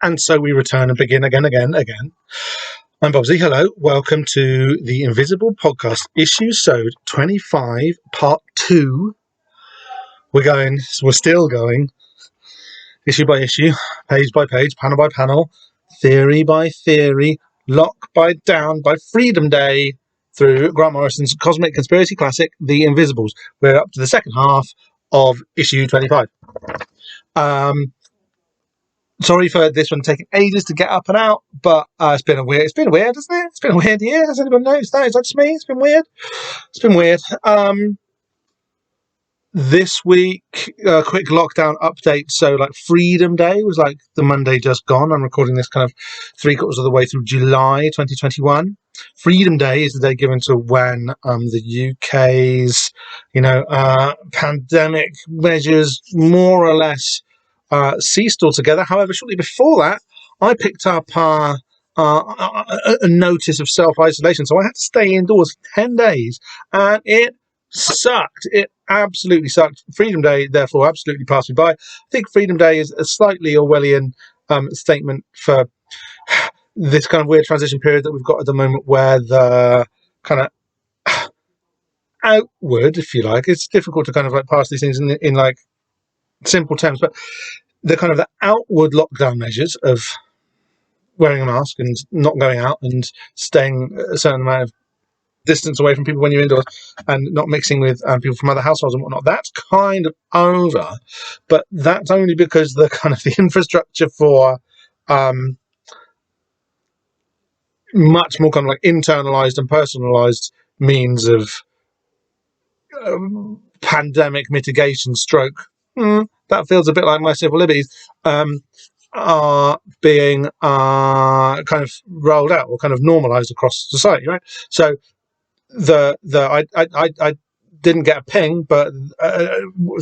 And so we return and begin again. I'm Bobsy. Hello. Welcome to the Invisible Podcast Issuesode 25, Part 2. We're still going, issue by issue, page by page, panel by panel, theory by theory, lock by down by Freedom Day through Grant Morrison's cosmic conspiracy classic, The Invisibles. We're up to the second half of issue 25. Sorry for this one taking ages to get up and out, but it's been weird, isn't it? It's been a weird year. Has anyone noticed that? Is that just me? It's been weird. This week, quick lockdown update. So, Freedom Day was the Monday just gone. I'm recording this kind of 3/4 of the way through July 2021. Freedom Day is the day given to when the UK's, pandemic measures more or less ceased altogether. However, shortly before that, I picked up a notice of self-isolation. So I had to stay indoors for 10 days, and it sucked. It absolutely sucked. Freedom Day, therefore, absolutely passed me by. I think Freedom Day is a slightly Orwellian statement for this kind of weird transition period that we've got at the moment, where the kind of outward, if you like, it's difficult to kind of pass these things in simple terms, but the outward lockdown measures of wearing a mask and not going out and staying a certain amount of distance away from people when you're indoors and not mixing with people from other households and whatnot, that's kind of over. But that's only because the infrastructure for much more kind of internalized and personalized means of pandemic mitigation stroke. That feels a bit like my civil liberties are being kind of rolled out or kind of normalized across society, right? So I didn't get a ping, but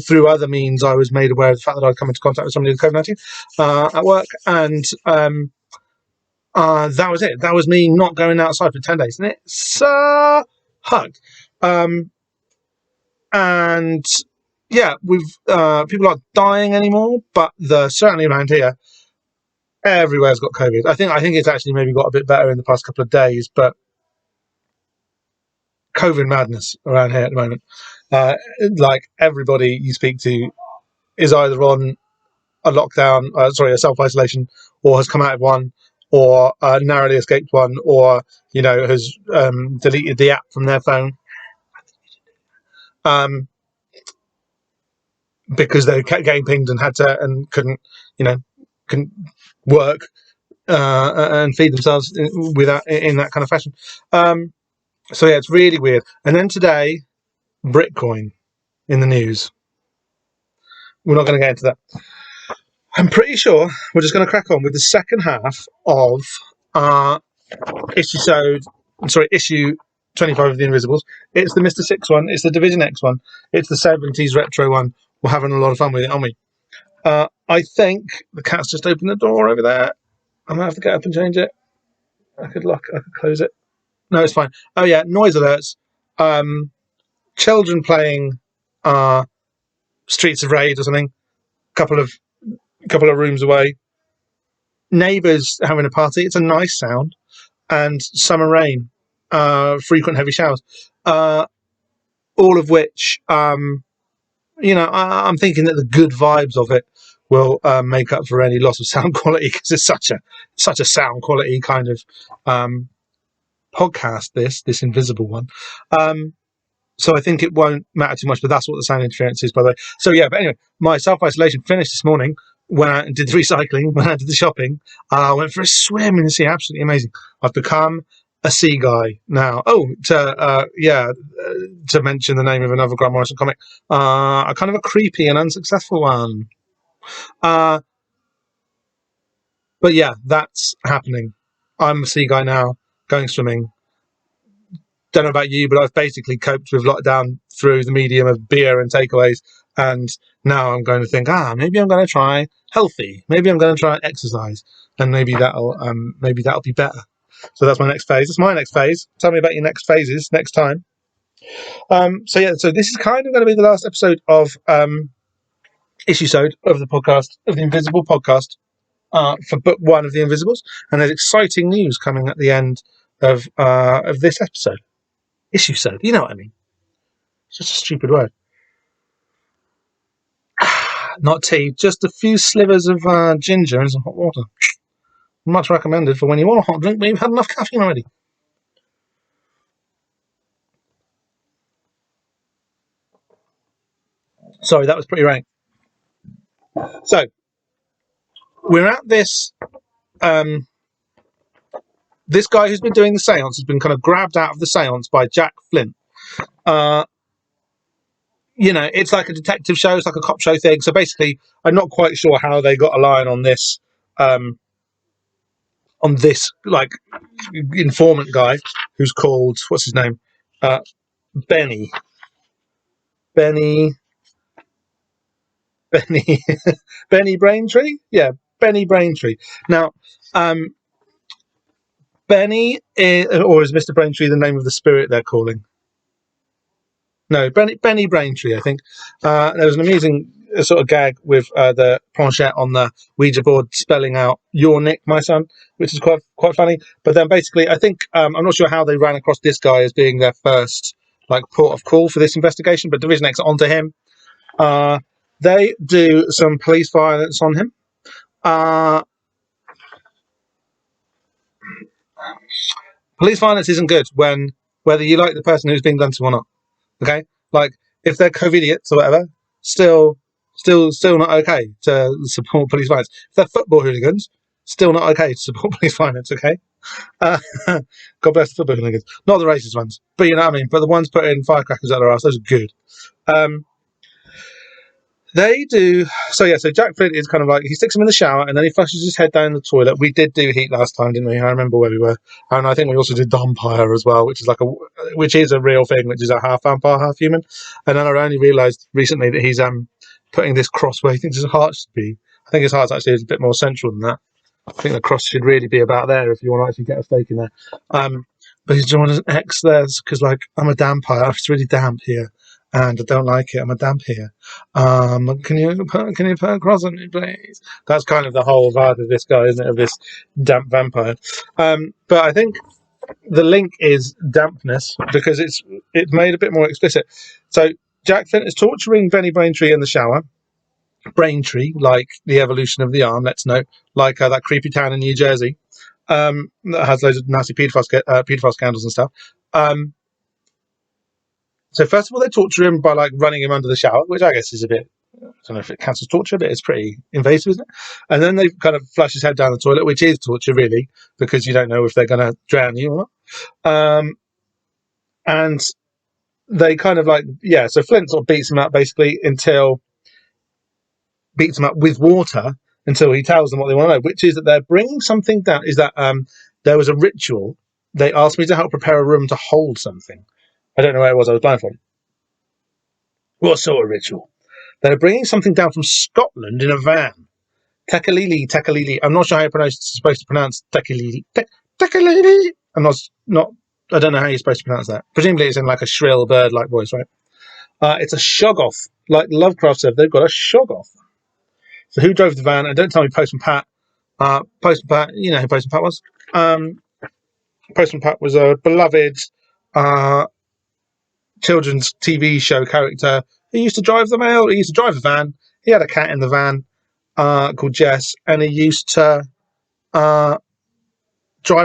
through other means I was made aware of the fact that I'd come into contact with somebody with COVID-19 at work, and that was it. That was me not going outside for 10 days, and it sucked. And yeah, people aren't dying anymore, but certainly around here, everywhere's got COVID. I think it's actually maybe got a bit better in the past couple of days, but COVID madness around here at the moment. Everybody you speak to is either on a lockdown, a self-isolation, or has come out of one, or narrowly escaped one, or has deleted the app from their phone. Because they kept getting pinged and couldn't work and feed themselves in that kind of fashion. So yeah, it's really weird. And then today, Bitcoin in the news. We're not going to get into that. I'm pretty sure we're just going to crack on with the second half of issue 25 of the Invisibles. It's the Mr. 6 one. It's the Division X one. It's the 70s retro one. We're having a lot of fun with it, aren't we? I think the cat's just opened the door over there. I'm going to have to get up and change it. I could close it. No, it's fine. Oh yeah, noise alerts. Children playing Streets of Rage or something. Couple of rooms away. Neighbours having a party. It's a nice sound. And summer rain. Frequent heavy showers. All of which I'm thinking that the good vibes of it will make up for any loss of sound quality, because it's such a sound quality kind of podcast, this Invisible one. So I think it won't matter too much, but that's what the sound interference is, by the way. So yeah, but anyway, my self-isolation finished this morning. Went out and did the recycling, went out and did the shopping, went for a swim in the sea. Absolutely amazing. I've become a sea guy now. To mention the name of another Grant Morrison comic, a kind of a creepy and unsuccessful one. But yeah, that's happening. I'm a sea guy now, going swimming. Don't know about you, but I've basically coped with lockdown through the medium of beer and takeaways, and now I'm going to think, maybe I'm going to try healthy. Maybe I'm going to try exercise, and maybe that'll be better. So that's my next phase. That's my next phase. Tell me about your next phases next time. So this is kind of going to be the last episode of Issuesode of the podcast, of the Invisible Podcast. for book 1 of The Invisibles, and there's exciting news coming at the end of this episode. Issuesode, you know what I mean? It's just a stupid word. Not tea, just a few slivers of ginger and some hot water. Much recommended for when you want a hot drink, but you've had enough caffeine already. Sorry, that was pretty rank. So, we're at this... this guy who's been doing the seance has been kind of grabbed out of the seance by Jack Flint. It's like a detective show, it's like a cop show thing. So basically, I'm not quite sure how they got a line on this, like informant guy who's called, what's his name? Benny. Benny Braintree? Yeah, Benny Braintree. Now, Benny or is Mr. Braintree the name of the spirit they're calling? No, Benny Braintree, I think. There was an amusing sort of gag with the planchette on the Ouija board spelling out "Your Nick, my son," which is quite funny. But then basically, I think I'm not sure how they ran across this guy as being their first like port of call for this investigation. But Division X are onto him. They do some police violence on him. Police violence isn't good whether you like the person who's being done to or not. Okay, like if they're COVIDiots or whatever, still not okay to support police violence. If they're football hooligans, still not okay to support police violence. Okay, God bless the football hooligans, not the racist ones, but you know what I mean. But the ones putting firecrackers at their ass, those are good. They do so. Yeah, so Jack Flint is kind of like he sticks him in the shower and then he flushes his head down the toilet. We did do heat last time, didn't we? I remember where we were, and I think we also did vampire as well, which is a real thing, which is a half vampire, half human. And then I only realised recently that he's putting this cross where he thinks his heart should be. I think his heart's actually a bit more central than that. I think the cross should really be about there if you want to actually get a stake in there. But he's drawing an X there because, like, I'm a dampire. It's really damp here, and I don't like it. I'm a damp here. Can you put a cross on me, please? That's kind of the whole vibe of this guy, isn't it? Of this damp vampire. But I think the link is dampness because it's made a bit more explicit. So Jack Flint is torturing Benny Braintree in the shower. Braintree, like the evolution of the arm, let's note, like that creepy town in New Jersey that has loads of nasty paedophile scandals and stuff. So first of all, they torture him by like running him under the shower, which I guess is a bit, I don't know if it counts as torture, but it's pretty invasive, isn't it? And then they kind of flush his head down the toilet, which is torture really, because you don't know if they're going to drown you or not. And they kind of like, yeah, so Flint sort of beats him up with water until he tells them what they want to know, which is that they're bringing something down. Is that there was a ritual. They asked me to help prepare a room to hold something. I don't know where it was. I was blindfolded. What sort of ritual? They're bringing something down from Scotland in a van. Takalili. I'm not sure how you're supposed to pronounce Takalili. Takalili. I'm not. I don't know how you're supposed to pronounce that. Presumably it's in like a shrill bird-like voice, right? It's a shoggoth. Like Lovecraft said, they've got a shoggoth. So who drove the van? And don't tell me Postman Pat. Postman Pat, you know who Postman Pat was? Postman Pat was a beloved children's TV show character who used to drive the mail. He used to drive the van. He had a cat in the van called Jess, and he used to drive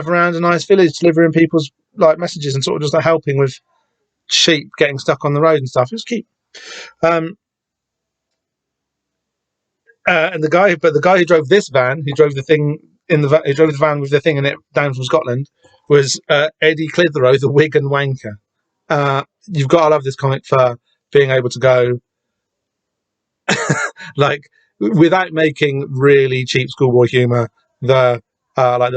around a nice village delivering people's like messages and sort of just like helping with sheep getting stuck on the road and stuff. It was cute. And the guy who drove this van, who drove the van with the thing in it down from Scotland, was Eddie Clitheroe, the wig and wanker. You've got to love this comic for being able to go like without making really cheap schoolboy humour. The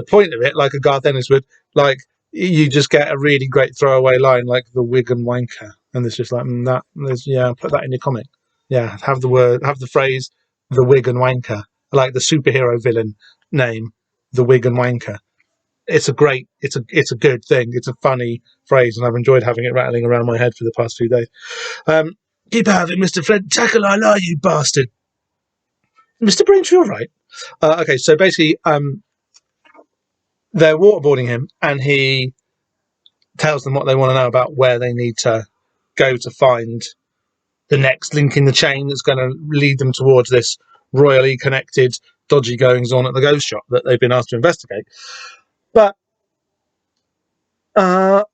point of it, like a Garth Ennis would, like you just get a really great throwaway line like the wig and wanker, and it's just like put that in your comic. Yeah, have the phrase the wig and wanker, like the superhero villain name, the wig and wanker. It's a good thing. It's a funny phrase, and I've enjoyed having it rattling around my head for the past 2 days. Keep out of it, Mr. Flint. Tackle I lie, you bastard. Mr. Braintree, all right? Okay, so basically, they're waterboarding him, and he tells them what they want to know about where they need to go to find the next link in the chain that's going to lead them towards this royally connected dodgy goings on at the ghost shop that they've been asked to investigate. But there's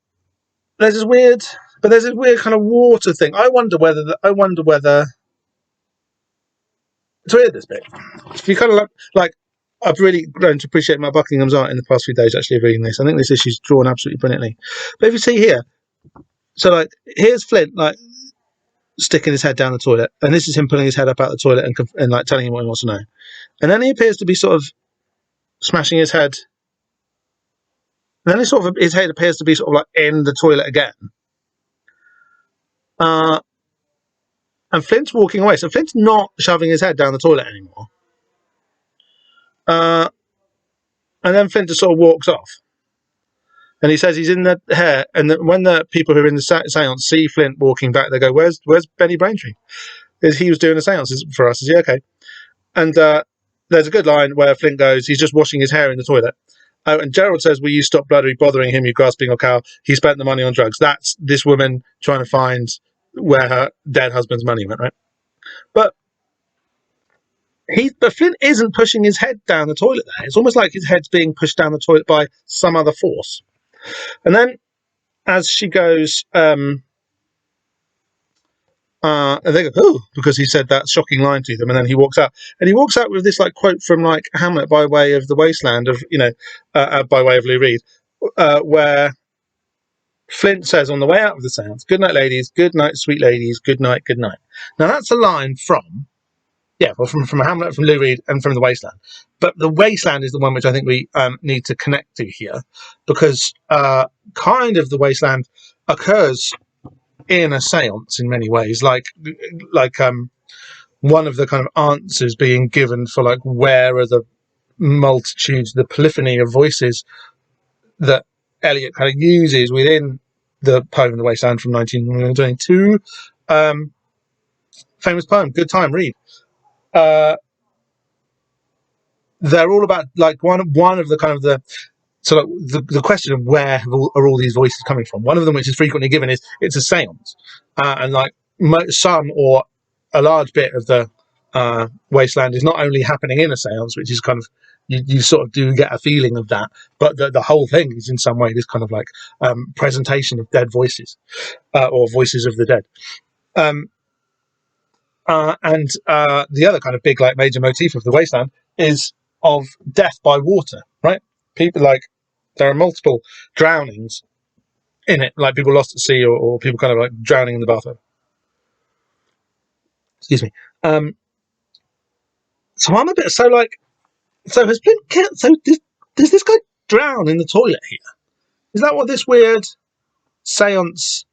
this weird kind of water thing. I wonder whether it's weird, this bit. If you kind of like I've really grown to appreciate Matt Buckingham's art in the past few days, actually, reading this. I think this issue's drawn absolutely brilliantly. But if you see here, so like here's Flint like sticking his head down the toilet, and this is him pulling his head up out the toilet and like telling him what he wants to know. And then he appears to be sort of smashing his head. And then his head appears to be sort of like in the toilet again. And Flint's walking away, so Flint's not shoving his head down the toilet anymore. And then Flint just sort of walks off. And he says he's in the hair. And when the people who are in the seance see Flint walking back, they go, Where's Benny Braintree? He was doing a seance for us. Is he okay? And there's a good line where Flint goes, he's just washing his hair in the toilet. And Gerald says, will you stop bloody bothering him, you grasping old cow? He spent the money on drugs. That's this woman trying to find where her dead husband's money went, right? But Flint isn't pushing his head down the toilet there. It's almost like his head's being pushed down the toilet by some other force. And then as she goes, and they go, oh, because he said that shocking line to them, and then he walks out. And he walks out with this like quote from like Hamlet by way of the wasteland of, by way of Lou Reed, where Flint says on the way out of the seance, good night, ladies, good night, sweet ladies, good night, good night. Now that's a line from Hamlet, from Lou Reed, and from the wasteland. But the wasteland is the one which I think we need to connect to here, because kind of the wasteland occurs in a seance in many ways, like one of the kind of answers being given for like where are the multitudes, the polyphony of voices that Eliot kind of uses within the poem The Wasteland from 1922. Famous poem, good time, read. They're all about like one of the kind of the question of where are all these voices coming from. One of them, which is frequently given, is it's a seance, and like some or a large bit of the wasteland is not only happening in a seance, which is kind of you sort of do get a feeling of that, but the whole thing is in some way this kind of like presentation of dead voices or voices of the dead. And the other kind of big like major motif of the wasteland is of death by water, right? People like there are multiple drownings in it, like people lost at sea or people kind of like drowning in the bathtub. Excuse me. So I'm a bit so has Flint killed? So does this guy drown in the toilet here? Is that what this weird seance?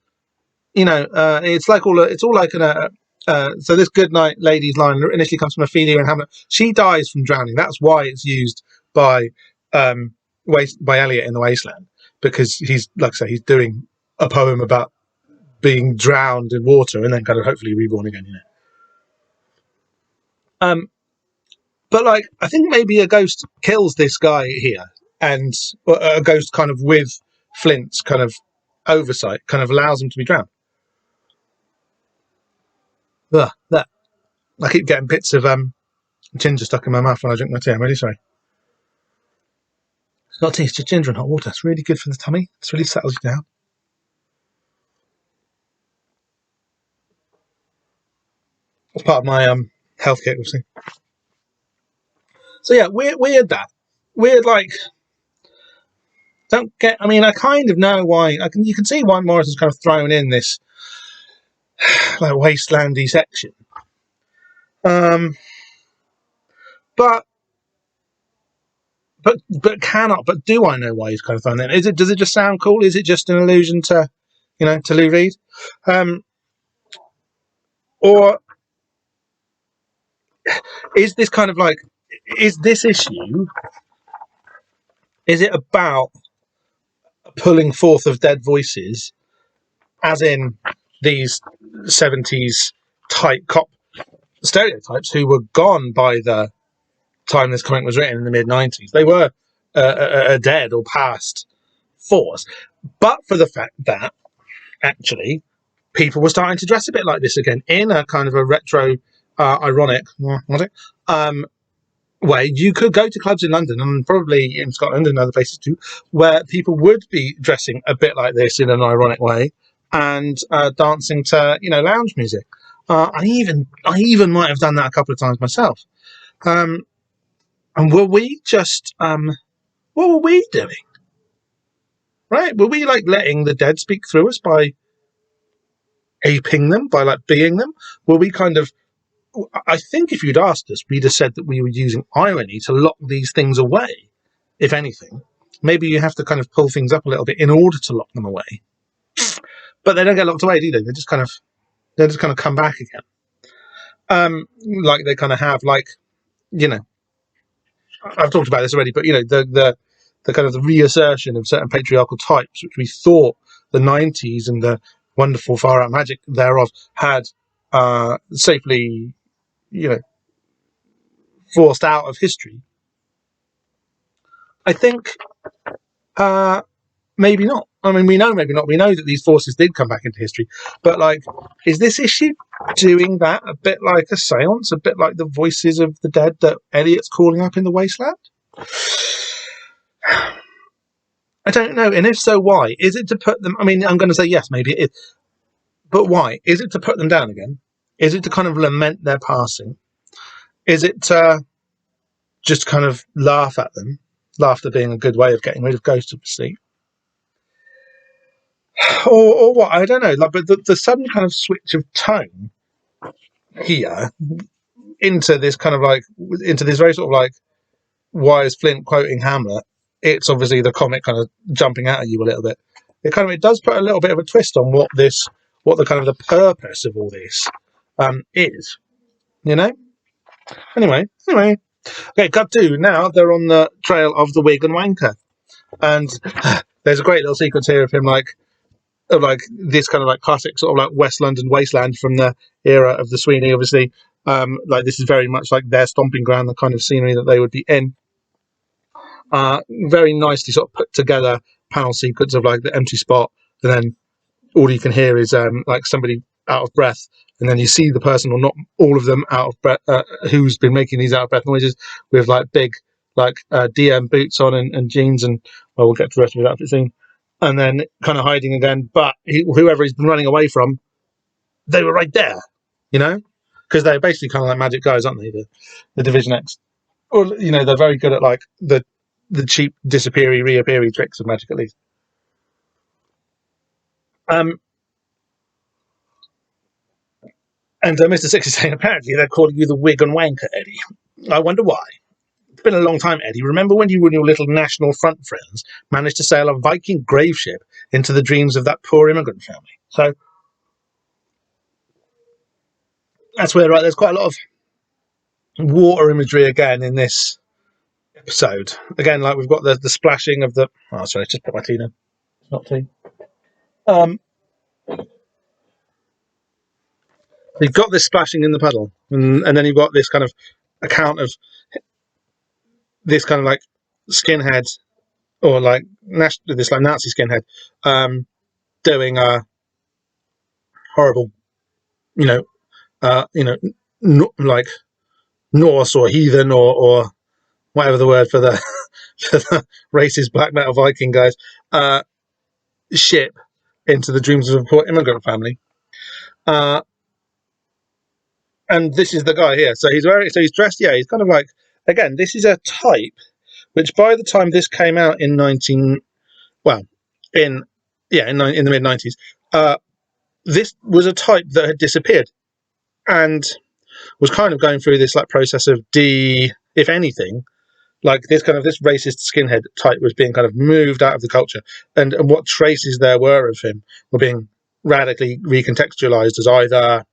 It's like it's all like so this good night ladies line initially comes from Ophelia and Hamlet. She dies from drowning. That's why it's used by Eliot in The Wasteland, because he's, like I say, he's doing a poem about being drowned in water and then kind of hopefully reborn again, But like, I think maybe a ghost kills this guy here, and a ghost kind of with Flint's kind of oversight kind of allows him to be drowned. Ugh, that I keep getting bits of ginger stuck in my mouth when I drink my tea. I'm really sorry. It's not tea, it's just ginger and hot water. It's really good for the tummy. It's really settles you down. It's part of my health kit, obviously. So yeah, weird that. Weird, like, don't get, I mean, I kind of know why, you can see why Morrison's kind of thrown in this, like, wastelandy section. But do I know why he's kind of thrown in? Does it just sound cool? Is it just an allusion to, to Lou Reed? Or is this kind of like, is this issue, is it about pulling forth of dead voices, as in these 70s type cop stereotypes who were gone by the time this comic was written in the mid-90s. They were a dead or past force. But for the fact that, actually, people were starting to dress a bit like this again in a kind of a retro, ironic way. You could go to clubs in London and probably in Scotland and other places too, where people would be dressing a bit like this in an ironic way and dancing to, lounge music. I even might have done that a couple of times myself. And were we just, what were we doing? Right? Were we like letting the dead speak through us by aping them, by like being them? Were we kind of, I think if you'd asked us, we'd have said that we were using irony to lock these things away, if anything. Maybe you have to kind of pull things up a little bit in order to lock them away. But they don't get locked away, do they? They just kind of come back again. Like they kind of have, like, I've talked about this already, but the kind of the reassertion of certain patriarchal types, which we thought the 90s and the wonderful far out magic thereof had safely, forced out of history. I think maybe not. I mean, we know maybe not. We know that these forces did come back into history, but like, is this issue doing that a bit like a seance, a bit like the voices of the dead that Elliot's calling up in the wasteland? I don't know. And if so, why? Is it to put them, I mean, I'm going to say yes, maybe it is. But why? Is it to put them down again? Is it to kind of lament their passing? Is it to just kind of laugh at them? Laughter being a good way of getting rid of ghosts, obviously. Or what? I don't know. Like, but the sudden kind of switch of tone here into this kind of like, into this very sort of like, why is Flint quoting Hamlet? It's obviously the comic kind of jumping out at you a little bit. It does put a little bit of a twist on what the kind of the purpose of all this is, Anyway. Okay, cut to now. They're on the trail of the wig and wanker, and there's a great little sequence here of him of this kind of like classic sort of like West London wasteland from the era of the Sweeney, obviously. Like this is very much like their stomping ground, the kind of scenery that they would be in. Very nicely sort of put together panel sequence of like the empty spot, and then all you can hear is like somebody out of breath, and then you see the person, or not all of them, out of breath, who's been making these out of breath noises with like big like DM boots on and jeans, and well, we'll get to the rest of his outfit soon, and then kind of hiding again. But whoever he's been running away from, they were right there, because they're basically kind of like magic guys, aren't they? The Division X, or they're very good at like the cheap disappeary reappeary tricks of magic, at least. And Mr. Six is saying, apparently they're calling you the wig and wanker, Eddie. I wonder why. It's been a long time, Eddie. Remember when you and your little National Front friends managed to sail a Viking grave ship into the dreams of that poor immigrant family? So that's where, right, there's quite a lot of water imagery again in this episode. Again, like we've got the splashing of the... Oh, sorry, just put my tea in. It's not tea. You've got this splashing in the puddle, and then you've got this kind of account of this kind of like skinhead, or like this like Nazi skinhead, doing a horrible, like Norse or heathen or whatever the word for the racist black metal Viking guys, ship into the dreams of a poor immigrant family. And this is the guy here. So he's dressed. Yeah, he's kind of like, again, this is a type which by the time this came out in the mid 90s, this was a type that had disappeared and was kind of going through this like process of if anything, like this racist skinhead type was being kind of moved out of the culture, and what traces there were of him were being radically recontextualized as either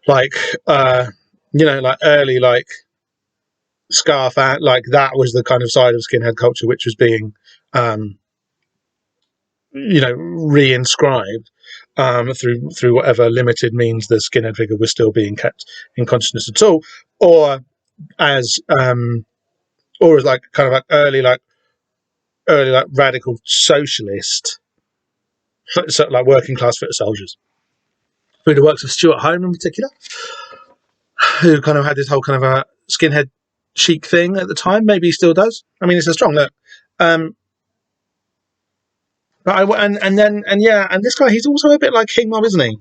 like like early like scarf out, like that was the kind of side of skinhead culture which was being reinscribed through whatever limited means the skinhead figure was still being kept in consciousness at all, or as or as like kind of like early radical socialist, like working class foot soldiers, through the works of Stuart Home in particular, who kind of had this whole kind of a skinhead chic thing at the time. Maybe he still does. I mean, it's a strong look. But this guy, he's also a bit like King Mob, isn't he?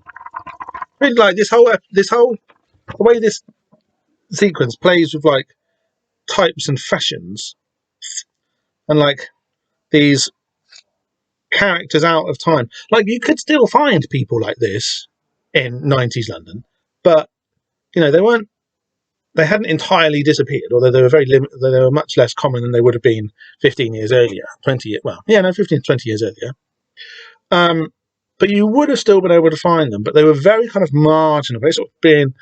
Really, like this whole the way this sequence plays with like types and fashions, and like these characters out of time. Like you could still find people like this in 90s London, but you know they hadn't entirely disappeared, although they were they were much less common than they would have been 15 years earlier, 15 to 20 years earlier. But you would have still been able to find them, but they were very kind of marginal. They sort of being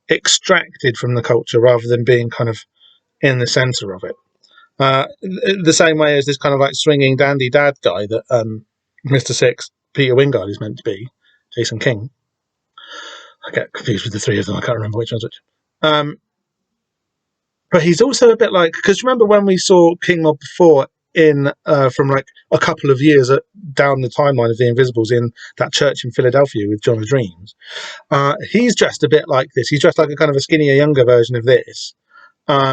extracted from the culture rather than being kind of in the centre of it. The same way as this kind of like swinging dandy dad guy that Mr. Six, Peter Wingard, is meant to be, Jason King. I get confused with the three of them. I can't remember which one's which. But he's also a bit like, because remember when we saw King Mob before in from like a couple of years down the timeline of the Invisibles in that church in Philadelphia with John of Dreams, he's dressed a bit like this. He's dressed like a kind of a skinnier, younger version of this, but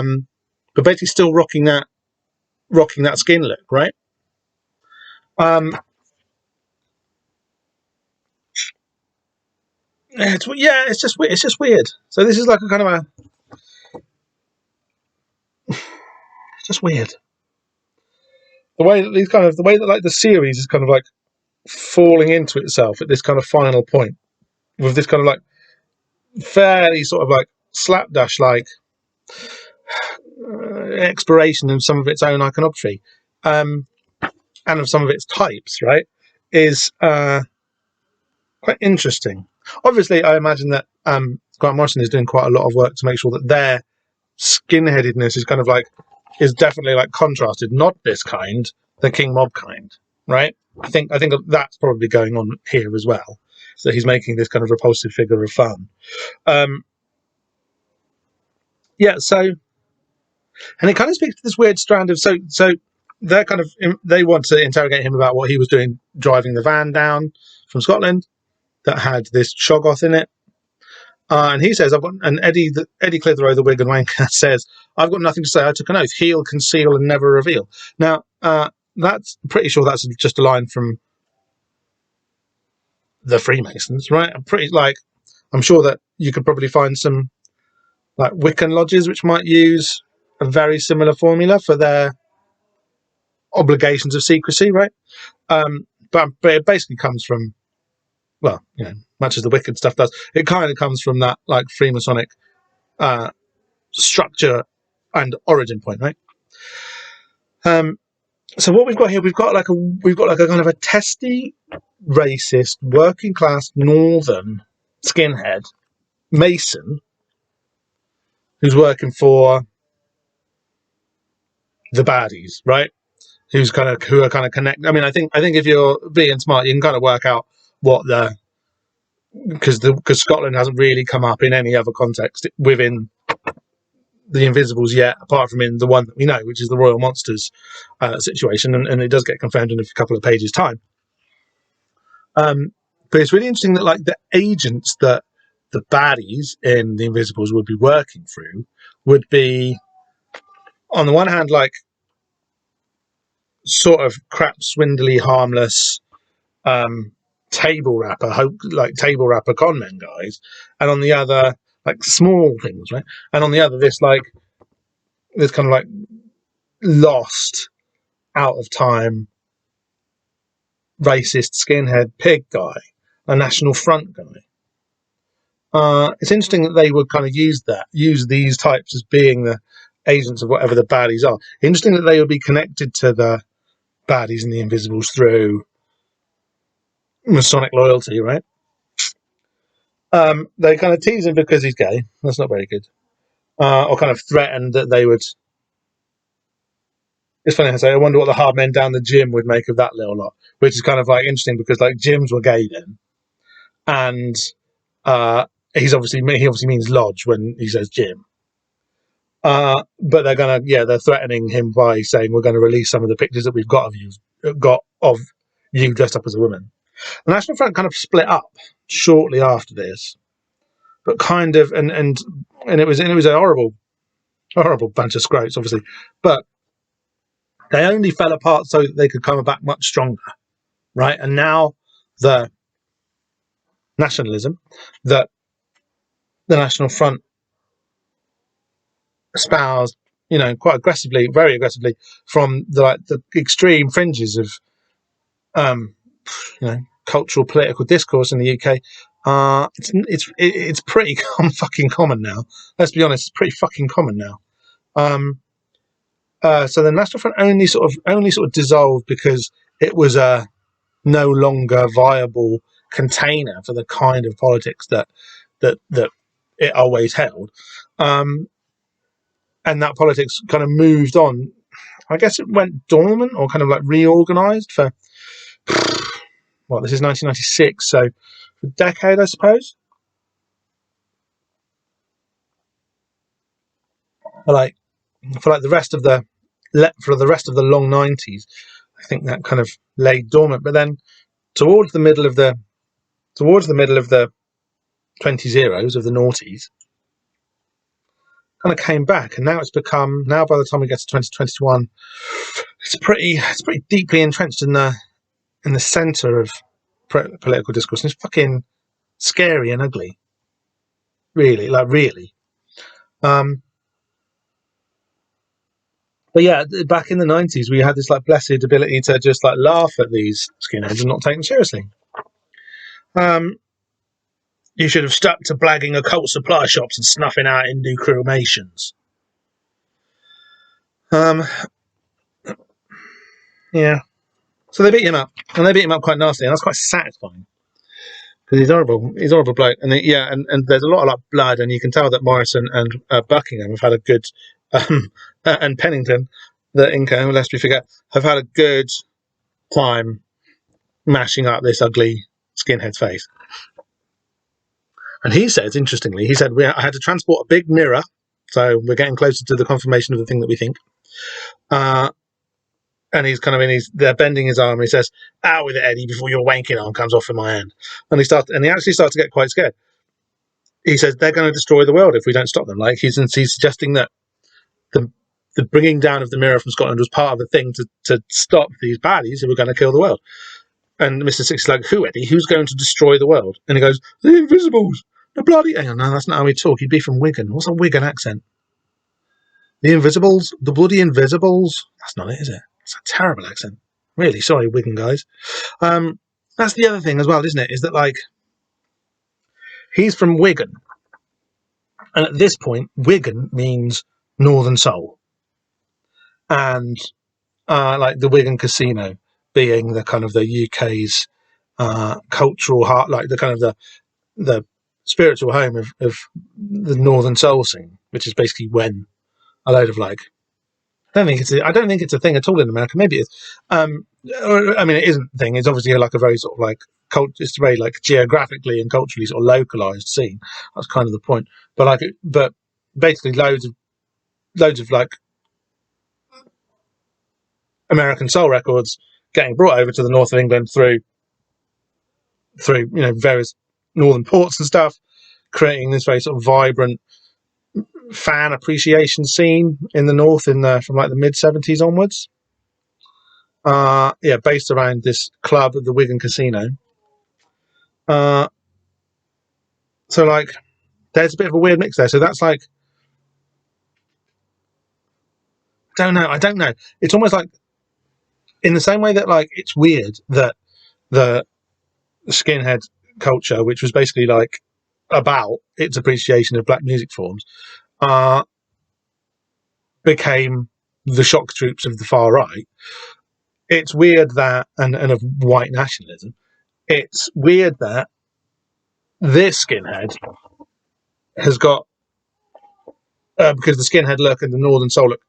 basically still rocking that skin look, right? It's just weird. So this is like a kind of it's just weird. The way that like the series is kind of like falling into itself at this kind of final point with this kind of like fairly sort of like slapdash like exploration of some of its own iconography, and of some of its types, right, is quite interesting. Obviously, I imagine that Grant Morrison is doing quite a lot of work to make sure that their skinheadedness is kind of like is definitely like contrasted, not this kind, the King Mob kind, right? I think that's probably going on here as well. So he's making this kind of repulsive figure of fun. So, and it kind of speaks to this weird strand of so they're kind of they want to interrogate him about what he was doing driving the van down from Scotland that had this shoggoth in it. And he says, Eddie Clitheroe, the Whig and wanker, says, I've got nothing to say. I took an oath. Heal, conceal, and never reveal. Now, that's pretty sure that's just a line from the Freemasons, right? I'm sure that you could probably find some like Wiccan lodges which might use a very similar formula for their obligations of secrecy, right? But it basically comes from, well, you know, much as the Wiccan stuff does, it kind of comes from that like Freemasonic structure and origin point, right? So what we've got here, we've got like a kind of a testy, racist, working class northern skinhead Mason who's working for the baddies, right? Who are kind of connected. I mean, I think if you're being smart, you can kind of work out what because Scotland hasn't really come up in any other context within the Invisibles yet, apart from in the one that we know, which is the Royal Monsters situation, and it does get confirmed in a couple of pages' time. But it's really interesting that like the agents that the baddies in the Invisibles would be working through would be, on the one hand, like sort of crap, swindly, harmless table rapper con men guys, and on the other, like small things, right? And on the other, this kind of like lost, out of time, racist skinhead pig guy, a National Front guy. It's interesting that they would kind of use these types as being the agents of whatever the baddies are. Interesting that they would be connected to the baddies and the Invisibles through Masonic loyalty, right? They kind of tease him because he's gay. That's not very good. Or kind of threatened that they would. It's funny, I say, I wonder what the hard men down the gym would make of that little lot, which is kind of like interesting because like gyms were gay then, and he obviously means lodge when he says gym. But they're threatening him by saying we're going to release some of the pictures that we've got of you dressed up as a woman. The National Front kind of split up shortly after this, but kind of and it was a horrible bunch of scroats, obviously, but they only fell apart so that they could come back much stronger, right? And now the nationalism that the National Front espoused, quite aggressively, very aggressively, from the extreme fringes of cultural political discourse in the UK. It's pretty fucking common now. Let's be honest, it's pretty fucking common now. So the National Front only sort of dissolved because it was a no longer viable container for the kind of politics that it always held. And that politics kind of moved on. I guess it went dormant or kind of like reorganized for, this is 1996, so for a decade, I suppose. For the rest of the long 90s, I think that kind of lay dormant. But then towards the middle of the 20s of the noughties, kind of came back, and now it's become, by the time we get to 2021, it's pretty deeply entrenched in the center of political discourse, and it's fucking scary and ugly, really. But yeah, back in the 90s, we had this blessed ability to just laugh at these skinheads and not take them seriously. You should have stuck to blagging occult supply shops and snuffing out Hindu cremations. Yeah. So they beat him up, and they beat him up quite nasty, and that's quite satisfying because he's horrible. He's a horrible bloke, and and there's a lot of blood, and you can tell that Morrison and Buckingham have had a good, and Pennington, the Inca, lest we forget, have had a good time mashing up this ugly skinhead's face. And he says, interestingly, I had to transport a big mirror, so we're getting closer to the confirmation of the thing that we think. And he's kind of they're bending his arm, and he says, "Out with it, Eddie, before your wanking arm comes off in my hand." And he actually starts to get quite scared. He says they're going to destroy the world if we don't stop them. He's suggesting that the bringing down of the mirror from Scotland was part of the thing to stop these baddies who were going to kill the world. And Mr. Six is like, "Who, Eddie? Who's going to destroy the world?" And he goes, "The Invisibles. The bloody..." Hang on, no, that's not how we talk. He'd be from Wigan. What's a Wigan accent? The Invisibles? The bloody Invisibles? That's not it, is it? It's a terrible accent. Really, sorry, Wigan guys. That's the other thing as well, isn't it? Is that he's from Wigan. And at this point, Wigan means Northern Soul. And the Wigan Casino being the kind of the UK's cultural heart, the kind of the spiritual home of the Northern Soul scene, which is basically when a load of I don't think it's a thing at all in America. Maybe it is. It isn't a thing. It's obviously a very sort of it's very geographically and culturally sort of localized scene. That's kind of the point. But but basically loads of American soul records getting brought over to the north of England through various northern ports and stuff, creating this very sort of vibrant fan appreciation scene in the north from the mid 70s onwards. Based around this club at the Wigan Casino. So there's a bit of a weird mix there. So that's I don't know. It's almost in the same way that it's weird that the skinhead culture, which was basically about its appreciation of black music forms, became the shock troops of the far right. It's weird that, and of white nationalism, it's weird that this skinhead has got, because the skinhead look and the Northern Soul look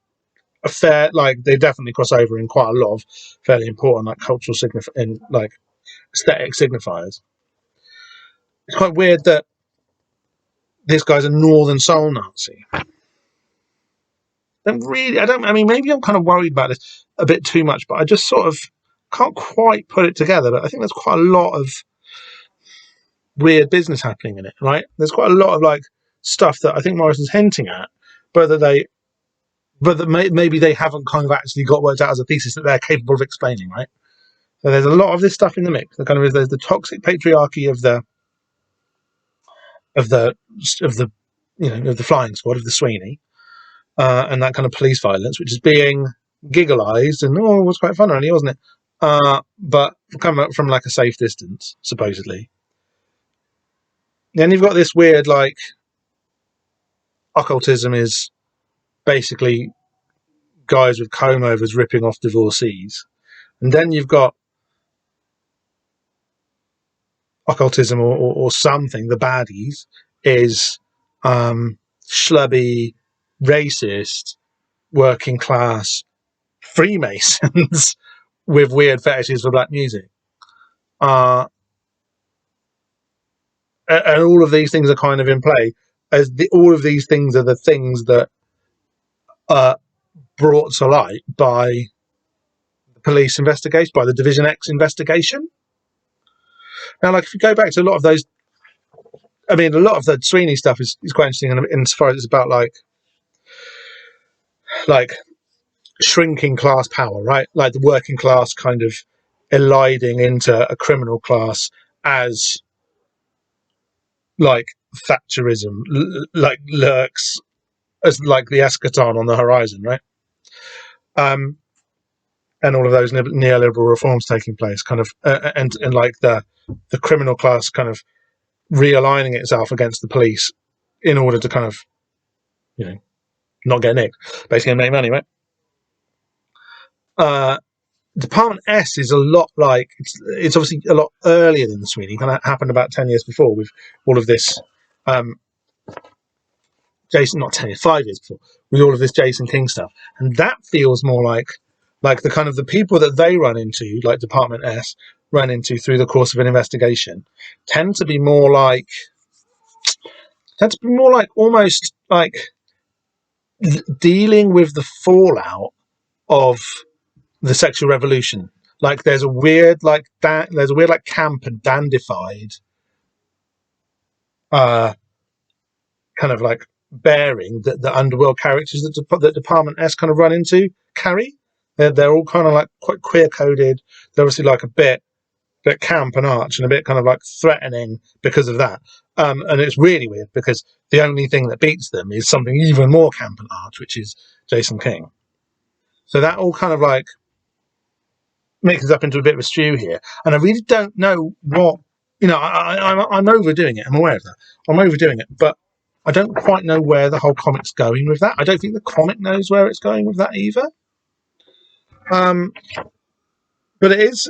a fair, they definitely cross over in quite a lot of fairly important cultural aesthetic signifiers. It's quite weird that this guy's a Northern Soul Nazi. I mean, maybe I'm kind of worried about this a bit too much, but I just sort of can't quite put it together. But I think there's quite a lot of weird business happening in it, right? There's quite a lot of like stuff that I think Morrison's hinting at, but that maybe they haven't kind of actually got worked out as a thesis that they're capable of explaining, right? So there's a lot of this stuff in the mix. There's the toxic patriarchy of the flying squad of the Sweeney, and that kind of police violence, which is being giggleized and it was quite fun, really, wasn't it? But coming up from like a safe distance, supposedly. Then you've got this weird like occultism is basically guys with comb overs ripping off divorcees, and then you've got occultism or something. The baddies is schlubby, racist, working class Freemasons with weird fetishes for black music. And all of these things are kind of in play, as all of these things are the things that are brought to light by the police investigation, by the Division X investigation. Now, like, if you go back to a lot of those, I mean, a lot of the Sweeney stuff is quite interesting insofar as it's about like shrinking class power, right? Like the working class kind of eliding into a criminal class as like Thatcherism like lurks as like the eschaton on the horizon, right? And all of those neoliberal reforms taking place, kind of, and like the criminal class kind of realigning itself against the police in order to kind of, not get nicked, basically make money, right? Department S is a lot like it's obviously a lot earlier than the Sweeney. Kind of happened about 10 years before with all of this. Jason, not 10 years, 5 years before, with all of this Jason King stuff, and that feels more like the kind of the people that they run into, like Department S, run into through the course of an investigation, tend to be more like almost like dealing with the fallout of the sexual revolution. Like there's a weird like camp and dandified kind of like bearing that the underworld characters that Department S kind of run into carry. They're all kind of like quite queer coded. They're obviously like a bit camp and arch and a bit kind of like threatening because of that. And it's really weird because the only thing that beats them is something even more camp and arch, which is Jason King. So that all kind of like mixes up into a bit of a stew here. And I really don't know what, I'm overdoing it. I'm aware of that. I'm overdoing it, but I don't quite know where the whole comic's going with that. I don't think the comic knows where it's going with that either. But it is,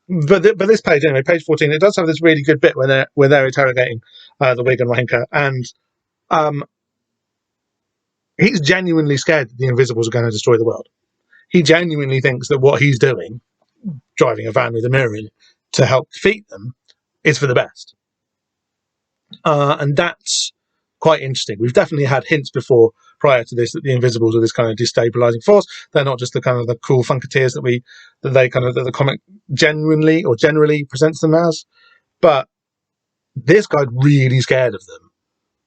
but this page anyway, page 14, it does have this really good bit where they're interrogating the Wig and wanker, and he's genuinely scared that the Invisibles are going to destroy the world. He genuinely thinks that what he's doing, driving a van with a mirror in to help defeat them, is for the best. And that's quite interesting. We've definitely had hints before, prior to this, that the Invisibles are this kind of destabilizing force. They're not just the kind of the cool funketeers that the comic generally presents them as. But this guy's really scared of them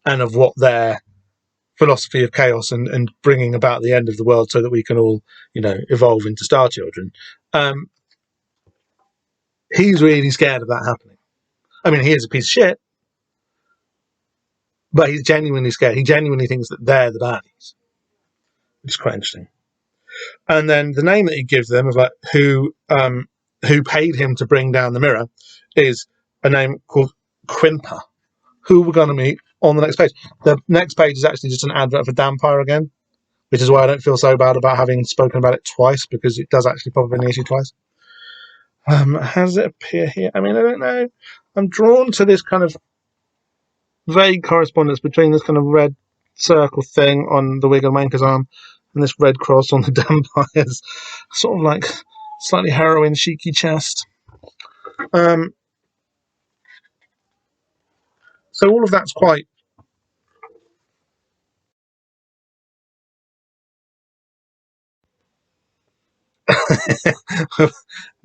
and of what their philosophy of chaos and bringing about the end of the world so that we can all, evolve into star children. He's really scared of that happening. I mean, he is a piece of shit, but he's genuinely scared. He genuinely thinks that they're the baddies, which is quite interesting. And then the name that he gives them of like who paid him to bring down the mirror is a name called Quimper, who we're going to meet on the next page. The next page is actually just an advert for Dampire again, which is why I don't feel so bad about having spoken about it twice, because it does actually pop up in the issue twice. How does it appear here? I mean, I don't know. I'm drawn to this kind of vague correspondence between this kind of red circle thing on the Wig and Wanker's arm and this red cross on the Dampire's sort of like slightly heroin chicy chest. So all of that's quite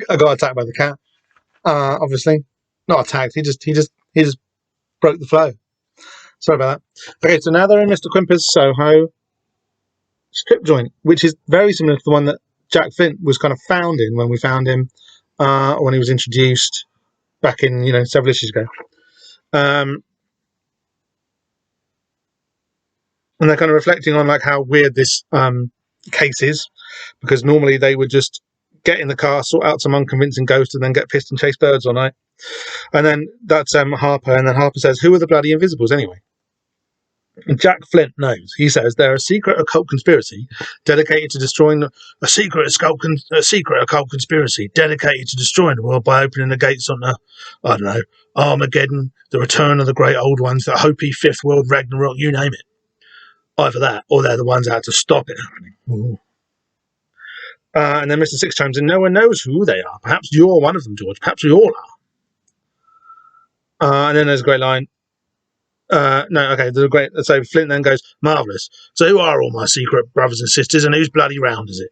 I got attacked by the cat. Obviously, not attacked. He just broke the flow. Sorry about that. Okay, so now they're in Mr. Quimper's Soho strip joint, which is very similar to the one that Jack Flint was kind of found in when we found him when he was introduced back in several issues ago. And they're kind of reflecting on like how weird this case is, because normally they would just get in the car, sort out some unconvincing ghost, and then get pissed and chase birds all night. And then that's Harper, and then Harper says, "Who are the bloody Invisibles anyway?" And Jack Flint knows. He says they're a secret occult conspiracy dedicated to destroying a secret occult conspiracy dedicated to destroying the world by opening the gates on Armageddon, the return of the great old ones, the Hopi Fifth World Ragnarok, you name it. Either that, or they're the ones out to stop it happening. Ooh. And then Mr. Six chimes in, "No one knows who they are. Perhaps you're one of them, George. Perhaps we all are." And then there's a great line. There's a great. So Flint then goes, "Marvellous. So who are all my secret brothers and sisters, and whose bloody round is it?"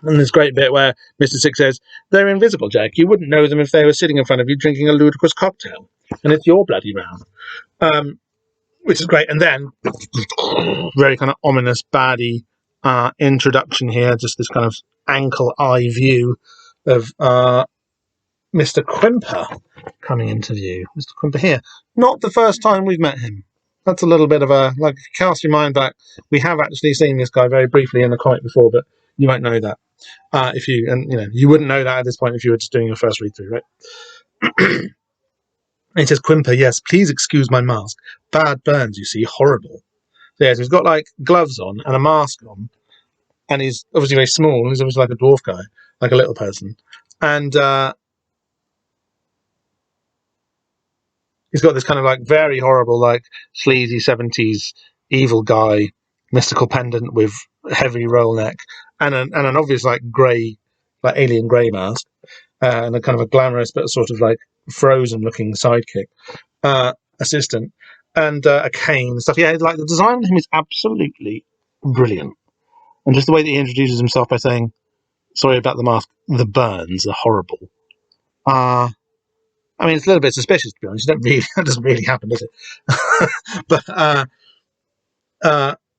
And there's a great bit where Mr. Six says, "They're invisible, Jack. You wouldn't know them if they were sitting in front of you drinking a ludicrous cocktail. And it's your bloody round." Which is great. And then, very kind of ominous, baddie introduction here, just this kind of ankle-eye view of Mr. Quimper coming into view. Mr. Quimper here. Not the first time we've met him. That's a little bit of a, like, cast your mind back. We have actually seen this guy very briefly in the comic before, but you won't know that. You wouldn't know that at this point if you were just doing your first read-through, right? It says, "Quimper, yes, please excuse my mask. Bad burns, you see, horrible." So he's got like gloves on and a mask on, and he's obviously very small. He's obviously like a dwarf guy, like a little person, and he's got this kind of like very horrible, like sleazy 70s evil guy mystical pendant with heavy roll neck and an obvious like grey, like alien grey mask, and a kind of a glamorous but sort of like frozen looking sidekick assistant, and a cane and stuff. Yeah, like the design of him is absolutely brilliant, and just the way that he introduces himself by saying, "Sorry about the mask, the burns are horrible." I mean, it's a little bit suspicious, to be honest. That doesn't really happen, does it? But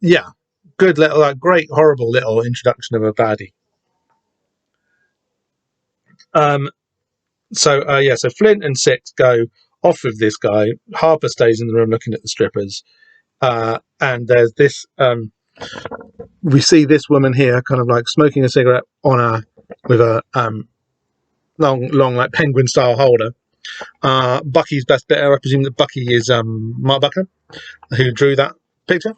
yeah, good little, like, great, horrible little introduction of a baddie. So Flint and Six go off with this guy. Harper stays in the room looking at the strippers. And there's this, we see this woman here kind of like smoking a cigarette with a long, like penguin style holder. Bucky's best bit. I presume that Bucky is Mark Buckner, who drew that picture,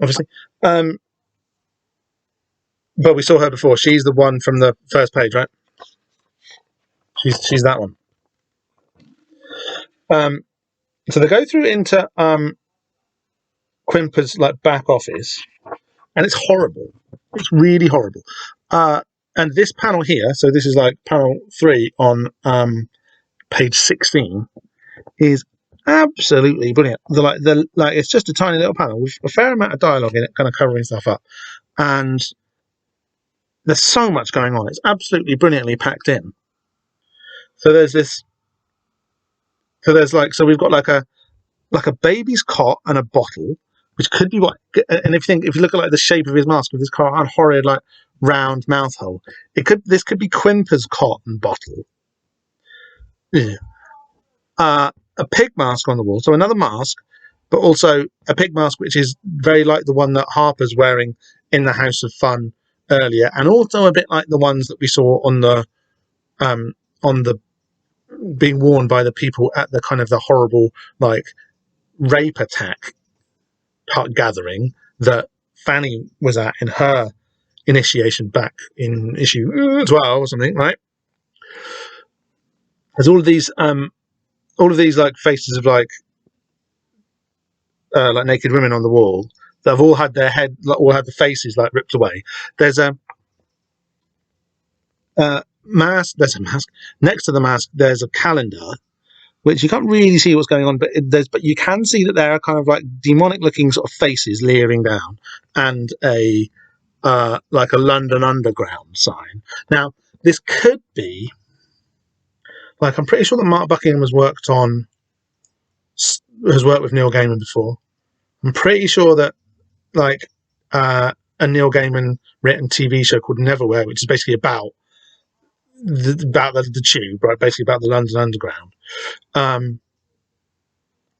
obviously. But we saw her before. She's the one from the first page, right? She's that one. So they go through into Quimper's like back office, and it's horrible. It's really horrible. And this panel here, so this is like panel 3 on page 16, is absolutely brilliant. It's just a tiny little panel with a fair amount of dialogue in it, kind of covering stuff up, and there's so much going on. It's absolutely brilliantly packed in. So there's this. So we've got like a baby's cot and a bottle, which could be what. And if you look at like the shape of his mask with this kind of horrid like round mouth hole, this could be Quimper's cot and bottle. Yeah. A pig mask on the wall, so another mask, but also a pig mask which is very like the one that Harper's wearing in the House of Fun earlier, and also a bit like the ones that we saw on the being worn by the people at the kind of the horrible like rape attack gathering that Fanny was at in her initiation back in issue 12 or something, right? There's all of these like faces of like naked women on the wall that have all had their head, all had the faces like ripped away. There's a mask. There's a mask next to the mask. There's a calendar, which you can't really see what's going on, but you can see that there are kind of like demonic-looking sort of faces leering down, and a like a London Underground sign. Now, this could be, like, I'm pretty sure that Mark Buckingham has worked with Neil Gaiman before. I'm pretty sure that, like, a Neil Gaiman written TV show called Neverwhere, which is basically about the tube, right? Basically about the London Underground.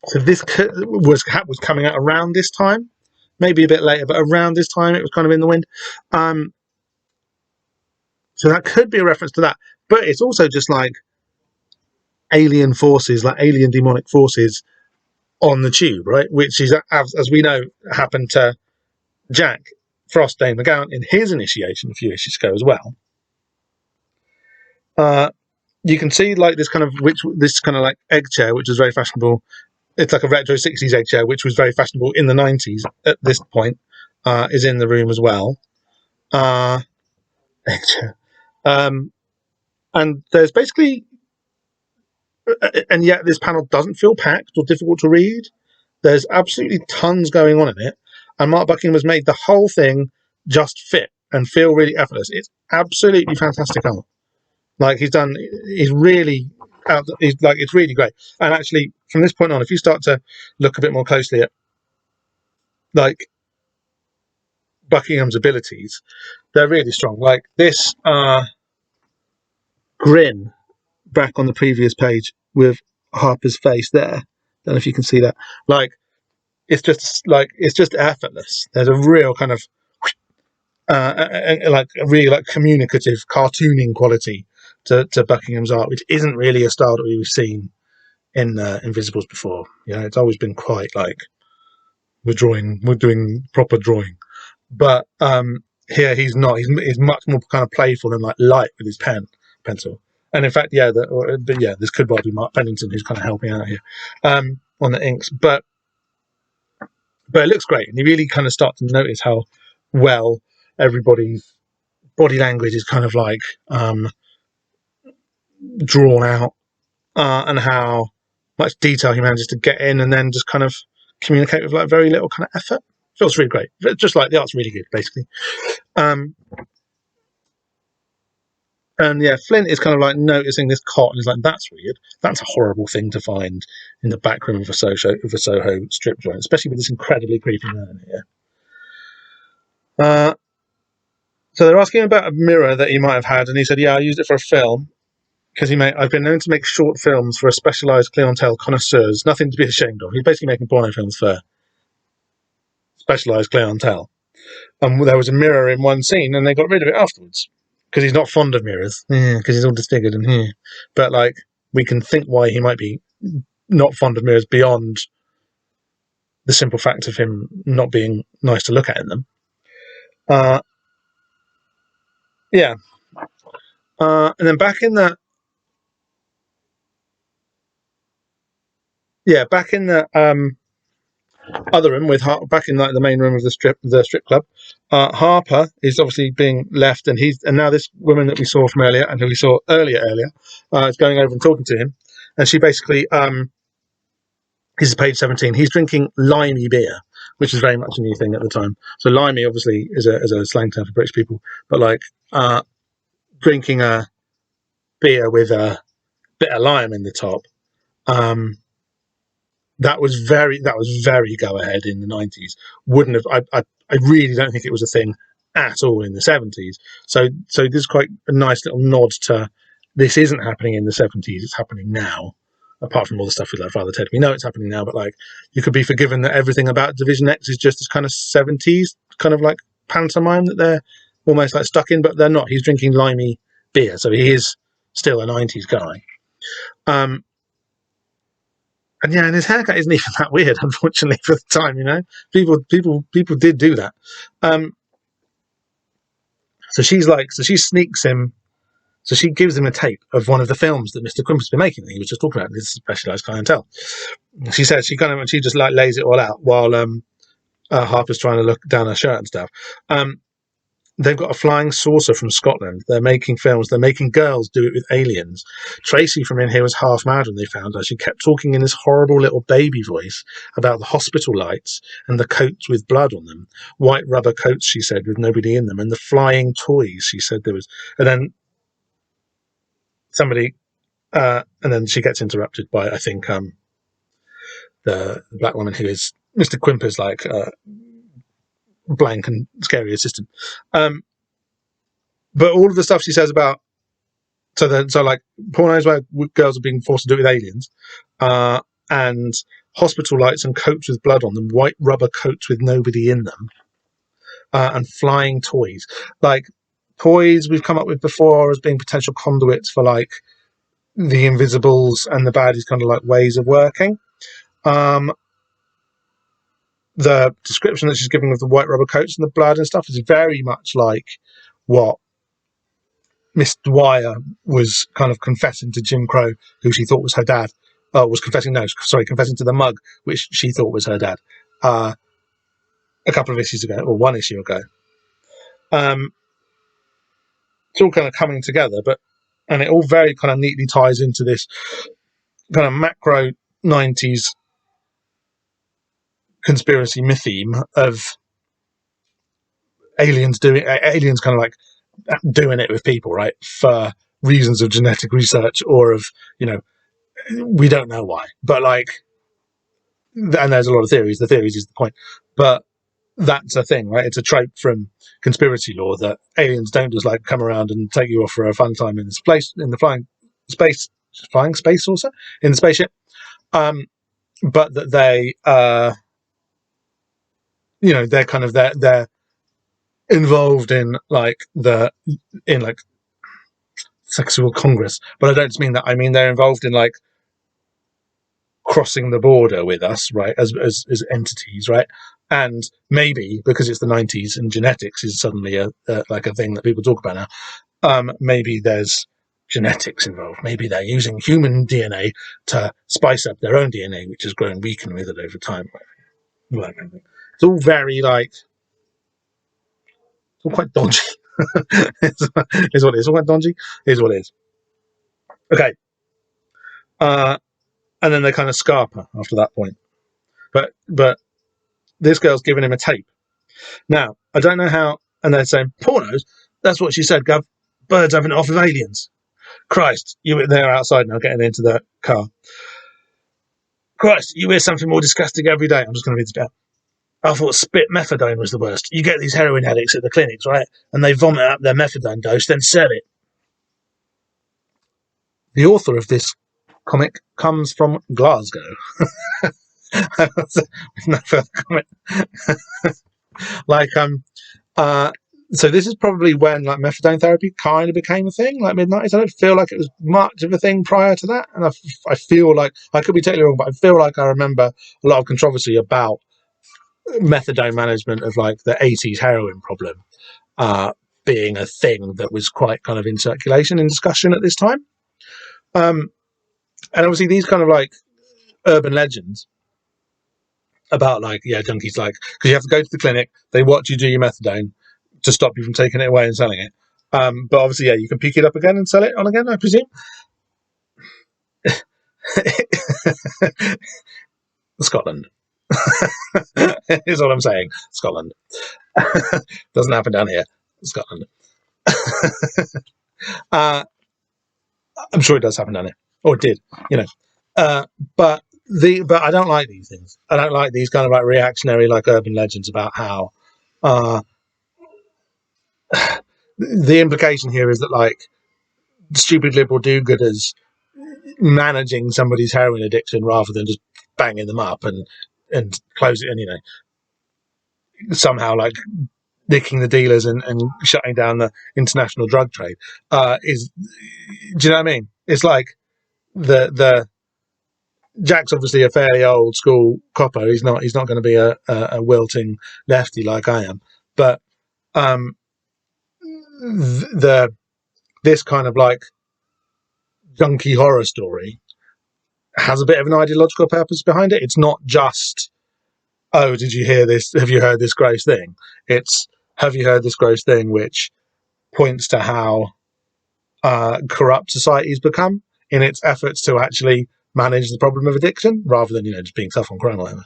So this was coming out around this time, maybe a bit later, but around this time it was kind of in the wind. So that could be a reference to that, but it's also just like alien forces, like alien demonic forces on the tube, right? Which is, as we know, happened to Jack Frost Dane McGowan in his initiation a few issues ago as well. You can see like this kind of like egg chair, which is very fashionable. It's like a retro 60s egg chair, which was very fashionable in the 90s at this point, is in the room as well. Egg chair. And there's basically, and yet this panel doesn't feel packed or difficult to read. There's absolutely tons going on in it. And Mark Buckingham has made the whole thing just fit and feel really effortless. It's absolutely fantastic art. Like it's really it's really great. And actually, from this point on, if you start to look a bit more closely at like Buckingham's abilities, they're really strong. Like this grin back on the previous page with Harper's face there. Don't know if you can see that. Like it's just effortless. There's a real kind of like a really like communicative cartooning quality to Buckingham's art, which isn't really a style that we've seen in Invisibles before. You know, it's always been quite like we're doing proper drawing, but here he's not. He's much more kind of playful and like light with his pencil. And in fact, this could well be Mark Pennington who's kind of helping out here on the inks, but it looks great, and you really kind of start to notice how well everybody's body language is kind of like drawn out, and how much detail he manages to get in and then just kind of communicate with like very little kind of effort. Feels really great. Just like the art's really good, basically. And yeah, Flint is kind of like noticing this cot and is like, that's weird. That's a horrible thing to find in the back room of a Soho strip joint, especially with this incredibly creepy man in here. So they're asking about a mirror that he might have had, and he said, yeah, I used it for a film. Because I've been known to make short films for a specialised clientele, connoisseurs, nothing to be ashamed of. He's basically making porno films for specialised clientele. And there was a mirror in one scene, and they got rid of it afterwards. Because he's not fond of mirrors. Because he's all disfigured and here. But, like, we can think why he might be not fond of mirrors beyond the simple fact of him not being nice to look at in them. Yeah. And then back in the other room back in like the main room of the strip club, Harper is obviously being left, and now this woman that we saw from earlier and who we saw earlier is going over and talking to him, and she basically this is page 17. He's drinking limey beer, which is very much a new thing at the time. So limey obviously is a slang term for British people, but like drinking a beer with a bit of lime in the top. That was very go ahead in the 90s. Wouldn't have. I really don't think it was a thing at all in the 70s. So this is quite a nice little nod to this isn't happening in the 70s. It's happening now. Apart from all the stuff with like Father Ted, we know it's happening now. But like you could be forgiven that everything about Division X is just this kind of 70s kind of like pantomime that they're almost like stuck in, but they're not. He's drinking limey beer, so he is still a 90s guy. And yeah, and his haircut isn't even that weird, unfortunately, for the time. You know, people did do that. So she sneaks him. So she gives him a tape of one of the films that Mr. Quimper's been making. That he was just talking about this specialised clientele. She said she just like lays it all out while Harper's trying to look down her shirt and stuff. they've got a flying saucer from Scotland. They're making films. They're making girls do it with aliens. Tracy from in here was half mad when they found her. She kept talking in this horrible little baby voice about the hospital lights and the coats with blood on them. White rubber coats, she said, with nobody in them. And the flying toys, she said there was. And then somebody, and then she gets interrupted by, I think, the black woman who is Mr. Quimper's like blank and scary assistant. But all of the stuff she says about so like pornos where girls are being forced to do it with aliens, and hospital lights and coats with blood on them, white rubber coats with nobody in them, and flying toys. Like toys we've come up with before as being potential conduits for like the invisibles and the baddies kind of like ways of working. The description that she's giving of the white rubber coats and the blood and stuff is very much like what Miss Dwyer was kind of confessing to Jim Crow, who she thought was her dad. Confessing to the mug, which she thought was her dad, a couple of issues ago, or one issue ago. It's all kind of coming together, and it all very kind of neatly ties into this kind of macro 90s conspiracy myth theme of aliens kind of like doing it with people, right, for reasons of genetic research or of, we don't know why, but like, and there's a lot of theories. The theories is the point, but that's a thing, right? It's a trope from conspiracy lore that aliens don't just like come around and take you off for a fun time in this place, in the flying space saucer in the spaceship, but that they, they're kind of they're involved in sexual congress. But I don't just mean that. I mean they're involved in like crossing the border with us, right, as entities, right? And maybe because it's the 90s and genetics is suddenly a thing that people talk about now, maybe there's genetics involved. Maybe they're using human DNA to spice up their own DNA, which has grown weak and withered over time. It's all very it's all quite dodgy. is what it is. It's all quite dodgy. Is what it is. Okay. And then they kind of scarper after that point. But this girl's giving him a tape. Now, I don't know how, and they're saying, pornos? That's what she said, Gov. Birds having it off with aliens. Christ, they're outside now getting into the car. Christ, you hear something more disgusting every day. I'm just going to read this out. I thought spit methadone was the worst. You get these heroin addicts at the clinics, right? And they vomit up their methadone dose, then sell it. The author of this comic comes from Glasgow. No further comment. So this is probably when like methadone therapy kind of became a thing, like mid-90s. I don't feel like it was much of a thing prior to that, and I feel like I could be totally wrong, but I feel like I remember a lot of controversy about methadone management of like the 80s heroin problem being a thing that was quite kind of in circulation in discussion at this time. And obviously these kind of like urban legends about like, junkies, like, because you have to go to the clinic, they watch you do your methadone to stop you from taking it away and selling it. But obviously, you can pick it up again and sell it on again, I presume. Scotland. Is what I'm saying. Scotland. Doesn't happen down here. Scotland. I'm sure it does happen down here. Or it did, But I don't like these things. I don't like these kind of like reactionary, like urban legends about how the implication here is that like stupid liberal do-gooders managing somebody's heroin addiction rather than just banging them up and close it, and somehow like nicking the dealers and shutting down the international drug trade is, do you know what I mean? It's like the Jack's obviously a fairly old school copper. He's not going to be a wilting lefty like I am, but this kind of like junky horror story has a bit of an ideological purpose behind it. It's not just, oh, did you hear this? Have you heard this gross thing? It's have you heard this gross thing which points to how corrupt society's become in its efforts to actually manage the problem of addiction rather than, just being tough on crime or whatever.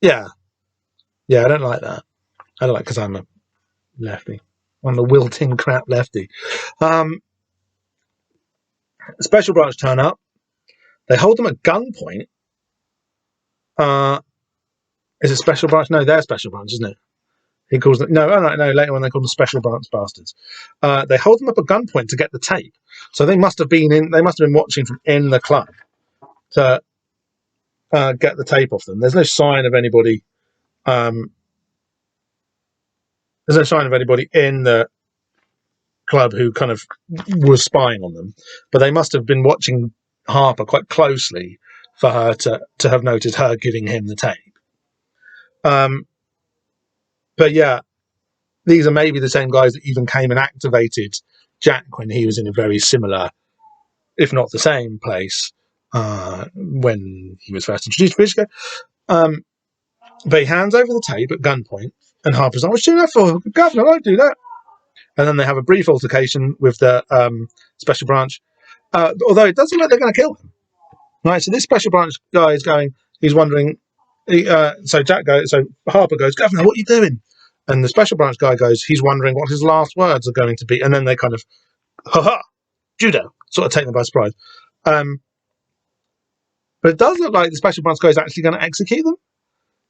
Yeah, I don't like that. I don't like, because I'm a lefty. I'm a wilting crap lefty. Special branch turn up. They hold them at gunpoint. Is it special branch? No, they're special branch, isn't it? He calls them no. Later on, they call them special branch bastards. They hold them up at gunpoint to get the tape. So they must have been watching from in the club to get the tape off them. There's no sign of anybody. There's no sign of anybody in the club who kind of was spying on them, but they must have been watching Harper quite closely for her to have noted her giving him the tape. But yeah, these are maybe the same guys that even came and activated Jack when he was in a very similar, if not the same place, when he was first introduced to Komikbuke. But he hands over the tape at gunpoint, and Harper's like, "What's you doing that for? Governor, I don't do that." And then they have a brief altercation with the special branch, although it doesn't look like they're going to kill him. Right, so this special branch guy is going, he's wondering, so Harper goes, "Governor, what are you doing?" And the special branch guy goes, he's wondering what his last words are going to be. And then they kind of, judo, sort of take them by surprise. But it does look like the special branch guy is actually going to execute them.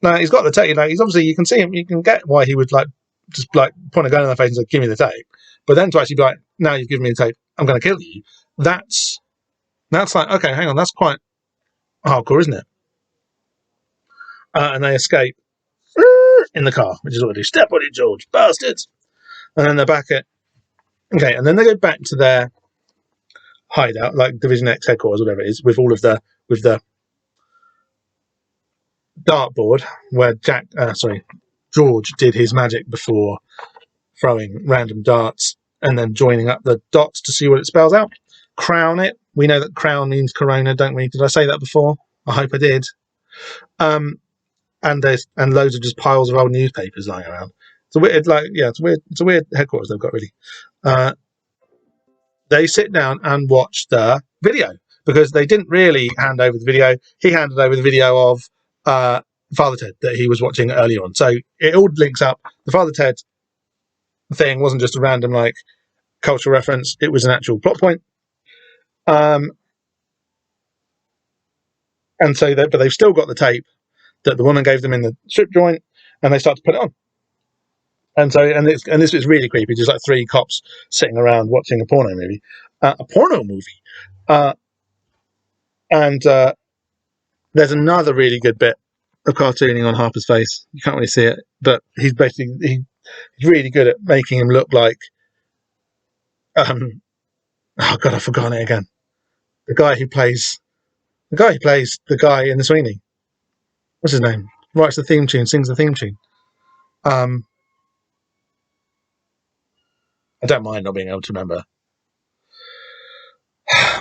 Now, he's got the tape. He's obviously, you can see him, you can get why he would just point a gun in their face and say, "Give me the tape." But then to actually be like, "Now you've given me the tape, I'm going to kill you." That's like, okay, hang on, that's quite hardcore, isn't it? And they escape in the car, which is what they do. "Step on it, George, bastards!" And then they're back at, okay, and then they go back to their hideout, like Division X headquarters, whatever it is, with the dartboard where George did his magic before throwing random darts and then joining up the dots to see what it spells out. Crown it. We know that crown means corona, don't we? Did I say that before? I hope I did. And loads of just piles of old newspapers lying around. It's a weird, it's a weird headquarters they've got, really. They sit down and watch the video because they didn't really hand over the video. He handed over the video of Father Ted that he was watching earlier on. So it all links up. The Father Ted thing wasn't just a random cultural reference. It was an actual plot point. And so but they've still got the tape that the woman gave them in the strip joint, and they start to put it on. And so, and this is really creepy. Just like three cops sitting around watching a porno movie, and there's another really good bit of cartooning on Harper's face. You can't really see it, but he's really good at making him look like, oh God, I've forgotten it again. The guy who plays the guy in the Sweeney. What's his name? Writes the theme tune, sings the theme tune. I don't mind not being able to remember.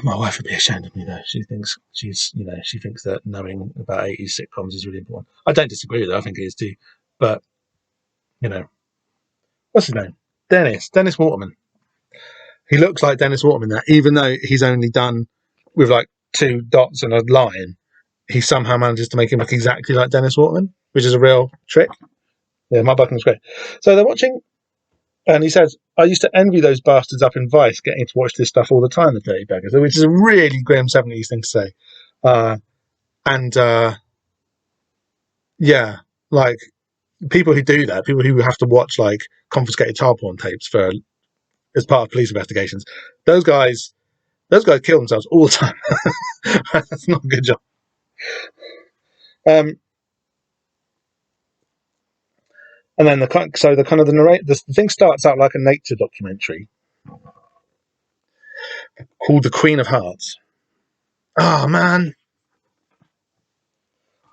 My wife would be ashamed of me, though. She thinks she thinks that knowing about 80s sitcoms is really important. I don't disagree with her. I think it is too. But, what's his name? Dennis Waterman. He looks like Dennis Waterman there, even though he's only done with 2 dots and a line. He somehow manages to make him look exactly like Dennis Waterman, which is a real trick. Yeah, my bucking's great. So they're watching, and he says, "I used to envy those bastards up in Vice getting to watch this stuff all the time, the dirty beggars," which is a really grim 70s thing to say. People who do that, people who have to watch confiscated child porn tapes as part of police investigations, those guys kill themselves all the time. That's not a good job. And then the thing starts out like a nature documentary called The Queen of Hearts. Oh man,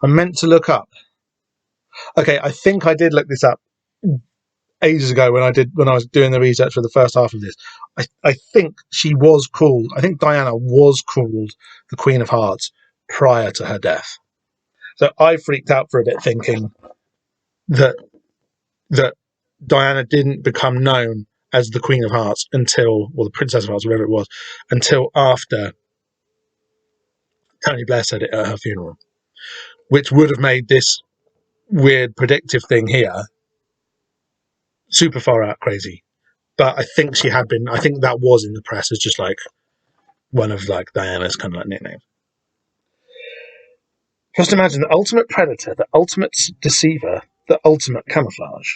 I meant to look up. Okay, I think I did look this up ages ago when I was doing the research for the first half of this. I think she was called. I think Diana was called the Queen of Hearts prior to her death. So I freaked out for a bit, thinking that Diana didn't become known as the Queen of Hearts or the Princess of Hearts, whatever it was, until after Tony Blair said it at her funeral, which would have made this weird predictive thing here super far out crazy. But I think I think that was in the press as just like one of like Diana's kind of like nicknames. Just imagine the ultimate predator, the ultimate deceiver, the ultimate camouflage.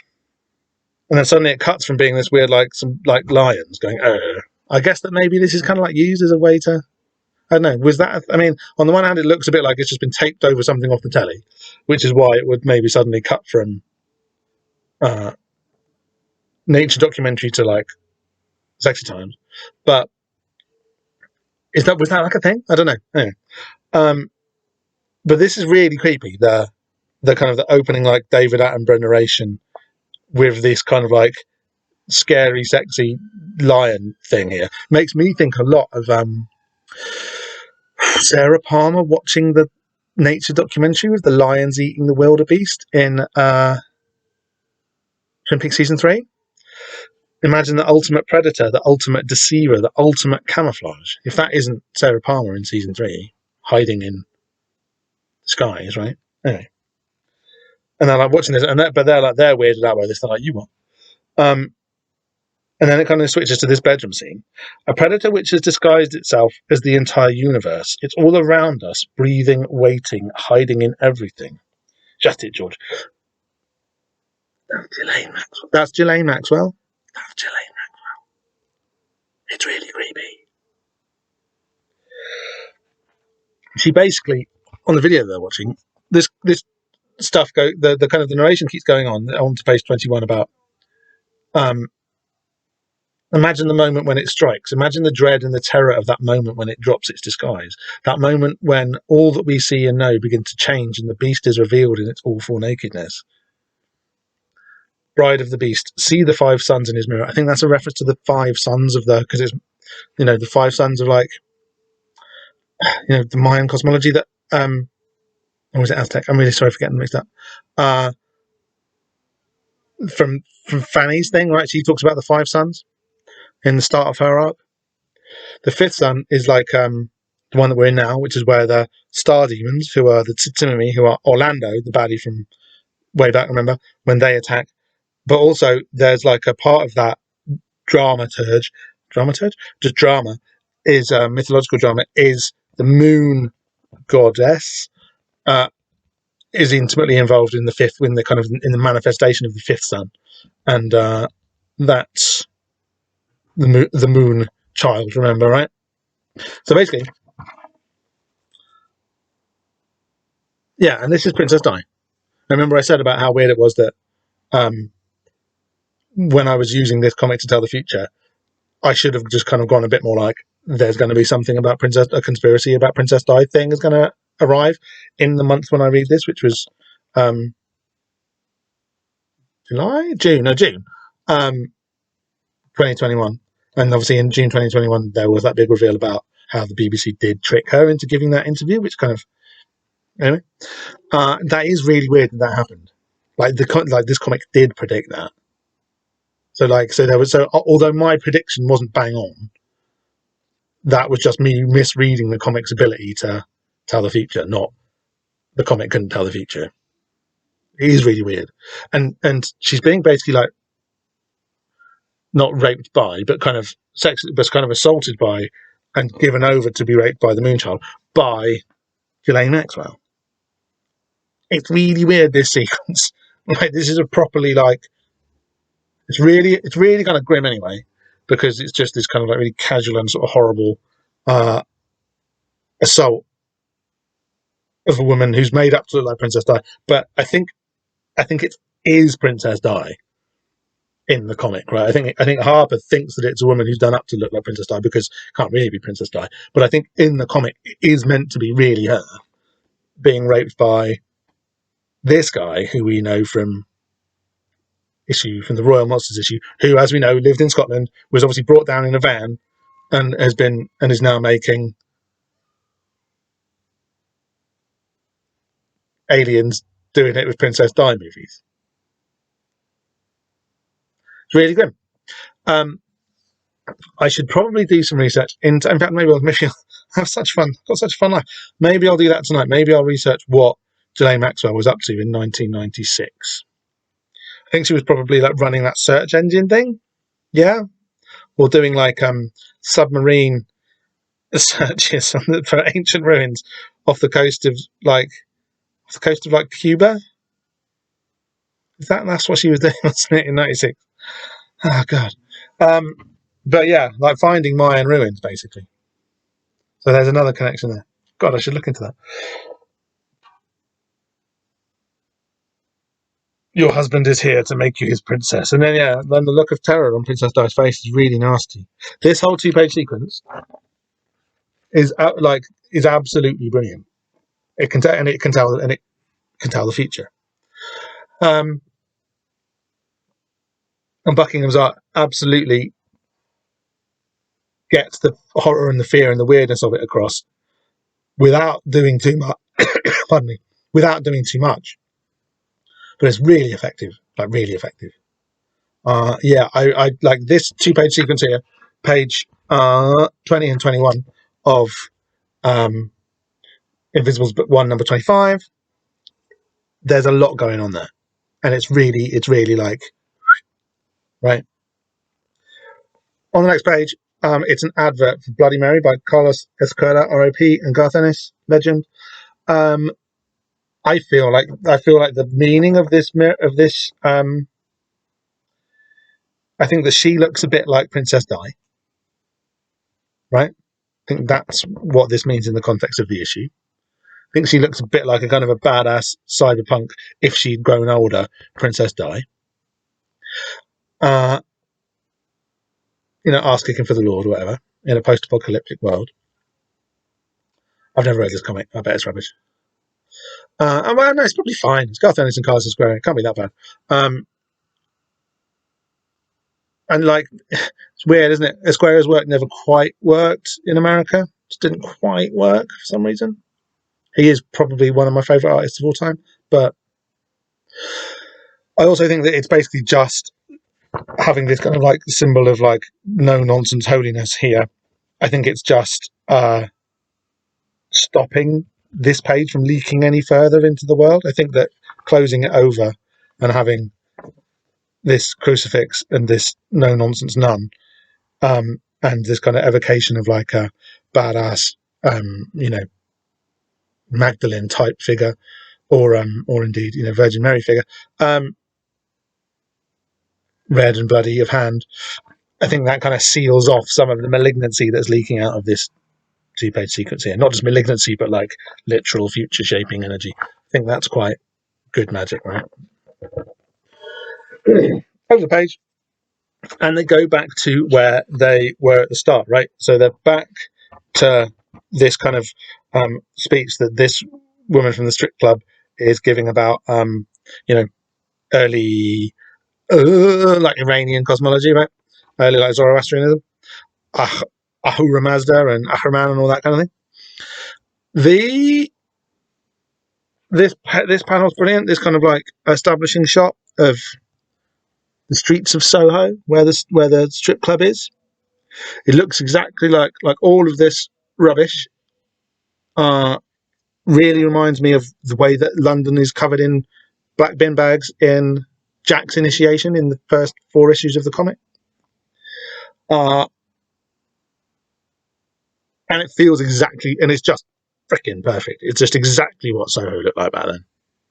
And then suddenly it cuts from being this weird, like some like lions going, I guess that maybe this is kind of like used as a way to, I don't know, was that, I mean, on the one hand, it looks a bit like it's just been taped over something off the telly, which is why it would maybe suddenly cut from nature documentary to like sexy times. But was that like a thing? I don't know. Anyway. But this is really creepy, the kind of the opening like David Attenborough narration with this kind of like scary, sexy lion thing here. Makes me think a lot of Sarah Palmer watching the nature documentary with the lions eating the wildebeest in Twin Peaks Season 3. Imagine the ultimate predator, the ultimate deceiver, the ultimate camouflage. If that isn't Sarah Palmer in Season 3, hiding in skies, right? Anyway. And they're like watching this, but they're weirded out by this. They're like, you what? And then it kind of switches to this bedroom scene. A predator which has disguised itself as the entire universe. It's all around us, breathing, waiting, hiding in everything. Just it, George. That's Ghislaine Maxwell. That's Ghislaine Maxwell. It's really creepy. She basically, on the video they're watching, this stuff the kind of the narration keeps going on to page 21 about imagine the moment when it strikes. Imagine the dread and the terror of that moment when it drops its disguise. That moment when all that we see and know begin to change and the beast is revealed in its awful nakedness. Bride of the Beast, see the 5 suns in his mirror. I think that's a reference to the 5 suns of because it's, the 5 suns of like, the Mayan cosmology that, or was it Aztec? I'm really sorry for getting mixed up. From Fanny's thing, right? She talks about the 5 suns in the start of her arc. The 5th sun is like the one that we're in now, which is where the star demons, who are the Tsutsumi, who are Orlando, the baddie from way back, remember, when they attack. But also there's like a part of that dramaturge, just drama, is mythological drama, is the moon goddess is intimately involved in the 5th, in the kind of in the manifestation of the 5th sun, and that's the moon child, remember, right? So basically, yeah, and this is Princess Di. Remember I said about how weird it was that when I was using this comic to tell the future, I should have just kind of gone a bit more like, there's going to be something about a conspiracy about Princess Di thing is going to arrive in the month when I read this, which was June 2021. And obviously in June 2021, there was that big reveal about how the BBC did trick her into giving that interview, which kind of, anyway, that is really weird that happened. Like this comic did predict that. So although my prediction wasn't bang on, that was just me misreading the comic's ability to tell the future, not the comic couldn't tell the future. It is really weird. And she's being basically like, not raped by, but kind of assaulted by and given over to be raped by the Moonchild by Ghislaine Maxwell. It's really weird, this sequence. Like, this is a properly like, it's really kind of grim anyway, because it's just this kind of like really casual and sort of horrible assault of a woman who's made up to look like Princess Di. But I think it is Princess Di in the comic, right? I think Harper thinks that it's a woman who's done up to look like Princess Di because it can't really be Princess Di. But I think in the comic it is meant to be really her being raped by this guy who we know from the Royal Monsters issue, who, as we know, lived in Scotland, was obviously brought down in a van and is now making aliens doing it with Princess Di movies. Really grim. I should probably do some research into. In fact, maybe I'll have such fun. Got such a fun life. Maybe I'll do that tonight. Maybe I'll research what Ghislaine Maxwell was up to in 1996. I think she was probably like running that search engine thing. Yeah, or doing like submarine searches for ancient ruins off the coast of like Cuba. That's what she was doing, wasn't it, in 96? Oh god. But yeah, like finding Mayan ruins basically. So there's another connection there. God, I should look into that. Your husband is here to make you his princess. And then then the look of terror on Princess Di's face is really nasty. This whole 2-page sequence is absolutely brilliant. It can tell the future. And Buckingham's art absolutely gets the horror and the fear and the weirdness of it across without doing too much. Pardon me. Without doing too much. But it's really effective. Like really effective. I like this 2-page sequence here, page 20 and 21 of Invisible's book 1, number 25. There's a lot going on there, and it's really like right. On the next page, it's an advert for Bloody Mary by Carlos Esquerra, R.I.P. and Garth Ennis, legend. I feel like the meaning of this. I think that she looks a bit like Princess Di, right? I think that's what this means in the context of the issue. I think she looks a bit like a kind of a badass cyberpunk, if she'd grown older, Princess Di. Ass kicking for the Lord or whatever, in a post-apocalyptic world. I've never read this comic. I bet it's rubbish. Well, no, it's probably fine. It's Garth Ennis and Carlos Esquerra. It can't be that bad. And like, it's weird, isn't it? Esquerra's work never quite worked in America. Just didn't quite work for some reason. He is probably one of my favourite artists of all time. But I also think that it's basically just having this kind of like symbol of like no nonsense holiness here. I think it's just stopping this page from leaking any further into the world. I think that closing it over and having this crucifix and this no nonsense nun, and this kind of evocation of like a badass, Magdalene type figure, or indeed Virgin Mary figure, red and bloody of hand. I think that kind of seals off some of the malignancy that's leaking out of this 2-page sequence here. Not just malignancy, but like literal future shaping energy. I think that's quite good magic, right? Over the page, and they go back to where they were at the start, right? So they're back to this kind of speech that this woman from the strip club is giving about, early like Iranian cosmology, right? Early like Zoroastrianism, Ahura Mazda and Ahriman and all that kind of thing. This panel's brilliant. This kind of like establishing shot of the streets of Soho, where the strip club is. It looks exactly like all of this rubbish. Really reminds me of the way that London is covered in black bin bags in Jack's initiation in the first 4 issues of the comic. And it feels exactly, and it's just freaking perfect. It's just exactly what Soho looked like back then.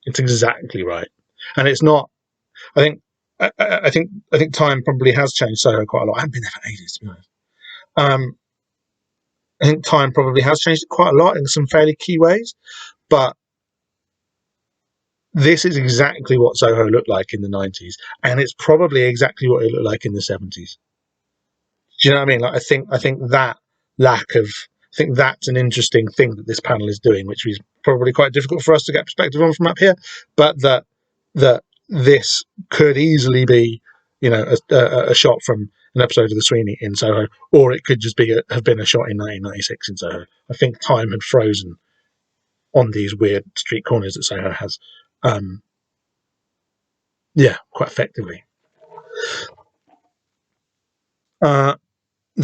It's exactly right, and it's not. I think time probably has changed Soho quite a lot. I haven't been there for ages, to be honest. I think time probably has changed it quite a lot in some fairly key ways, but this is exactly what Soho looked like in the 90s, and it's probably exactly what it looked like in the 70s. Do you know what I mean? Like, I think that lack of, I think that's an interesting thing that this panel is doing, which is probably quite difficult for us to get perspective on from up here, but that this could easily be, a shot from an episode of The Sweeney in Soho, or it could just have been a shot in 1996 in Soho. I think time had frozen on these weird street corners that Soho has. Quite effectively. The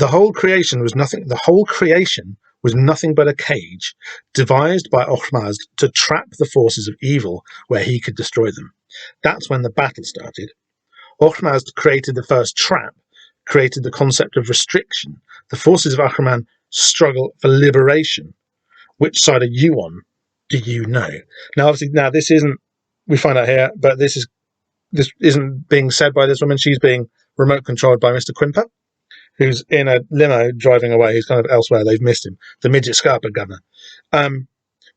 whole creation was nothing. The whole creation was nothing but a cage devised by Okhmazd to trap the forces of evil where he could destroy them. That's when the battle started. Okhmazd created the first trap, created the concept of restriction. The forces of Ahriman struggle for liberation. Which side are you on? Do you know? Now, obviously, this isn't. We find out here, but this isn't being said by this woman. She's being remote controlled by Mr. Quimper, who's in a limo driving away. He's kind of elsewhere. They've missed him. The midget Scarpa governor.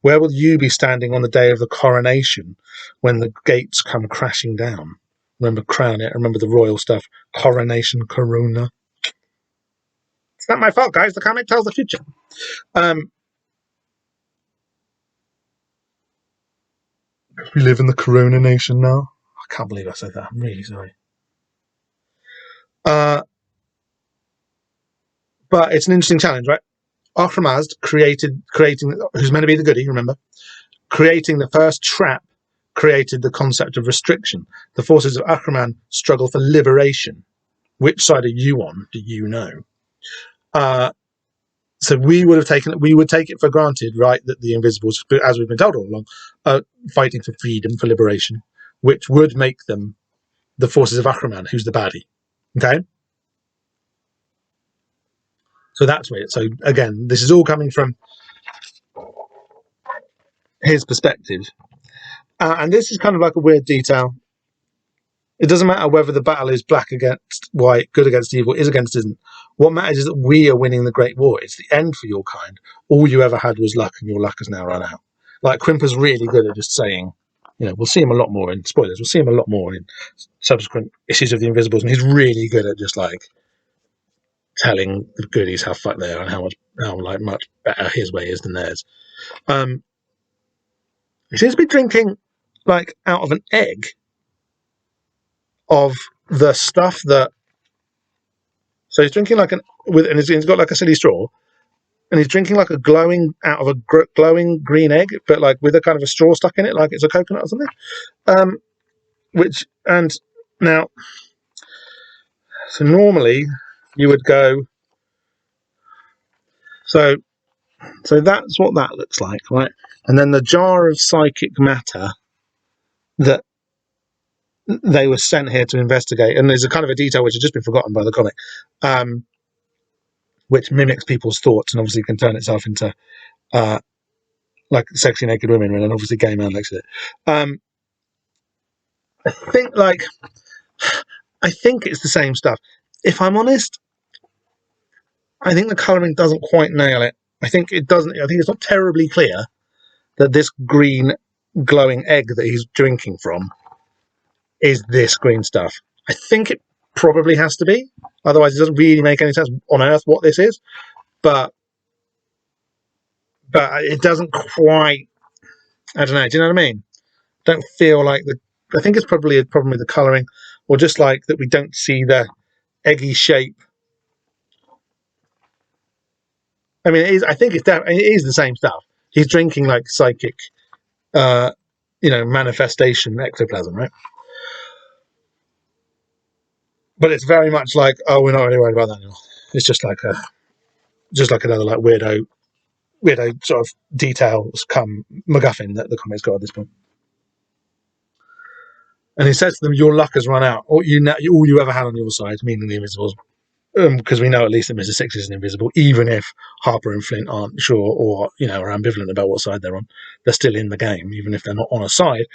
Where will you be standing on the day of the coronation when the gates come crashing down? Remember crown it. Remember the royal stuff. Coronation, corona. It's not my fault, guys. The comic tells the future. We live in the corona nation now. I can't believe I said that. I'm really sorry. But it's an interesting challenge, right? Ahriman creating, who's meant to be the goody, remember? Creating the first trap, created the concept of restriction. The forces of Ahriman struggle for liberation. Which side are you on? Do you know? So we would take it for granted, right, that the Invisibles, as we've been told all along, are fighting for freedom, for liberation, which would make them the forces of Ahriman, who's the baddie. Okay? So that's weird. So again, this is all coming from his perspective. And this is kind of like a weird detail. It doesn't matter whether the battle is black against white, good against evil, is against isn't. What matters is that we are winning the Great War. It's the end for your kind. All you ever had was luck, and your luck has now run out. Like, Quimper's really good at just saying, we'll see him a lot more in, spoilers, we'll see him a lot more in subsequent issues of the Invisibles, and he's really good at just, like, telling the goodies how fucked they are and how much better his way is than theirs. He seems to be drinking, like, out of an egg of the stuff that. So he's drinking and he's got like a silly straw, and he's drinking like out of a glowing green egg, but like with a kind of a straw stuck in it, like it's a coconut or something. So normally you would go. So that's what that looks like, right? And then the jar of psychic matter that they were sent here to investigate, and there's a kind of a detail which has just been forgotten by the comic, which mimics people's thoughts and obviously can turn itself into like sexy naked women, and obviously gay man likes it. I think it's the same stuff. If I'm honest, I think the colouring doesn't quite nail it. I think it's not terribly clear that this green glowing egg that he's drinking from is this green stuff. I think it probably has to be. Otherwise, it doesn't really make any sense on Earth what this is. But it doesn't quite. I don't know. Do you know what I mean? Don't feel like I think it's probably a problem with the colouring, or just like that we don't see the eggy shape. I mean, it is. I think it is the same stuff. He's drinking like psychic, manifestation ectoplasm, right? But it's very much like, oh, we're not really worried about that anymore. It's just like another like weirdo sort of details come MacGuffin that the comic's got at this point. And he says to them, "Your luck has run out. All you ever had on your side, meaning the Invisibles, because we know at least that Mr. Six is invisible, even if Harper and Flint aren't sure or are ambivalent about what side they're on. They're still in the game, even if they're not on a side."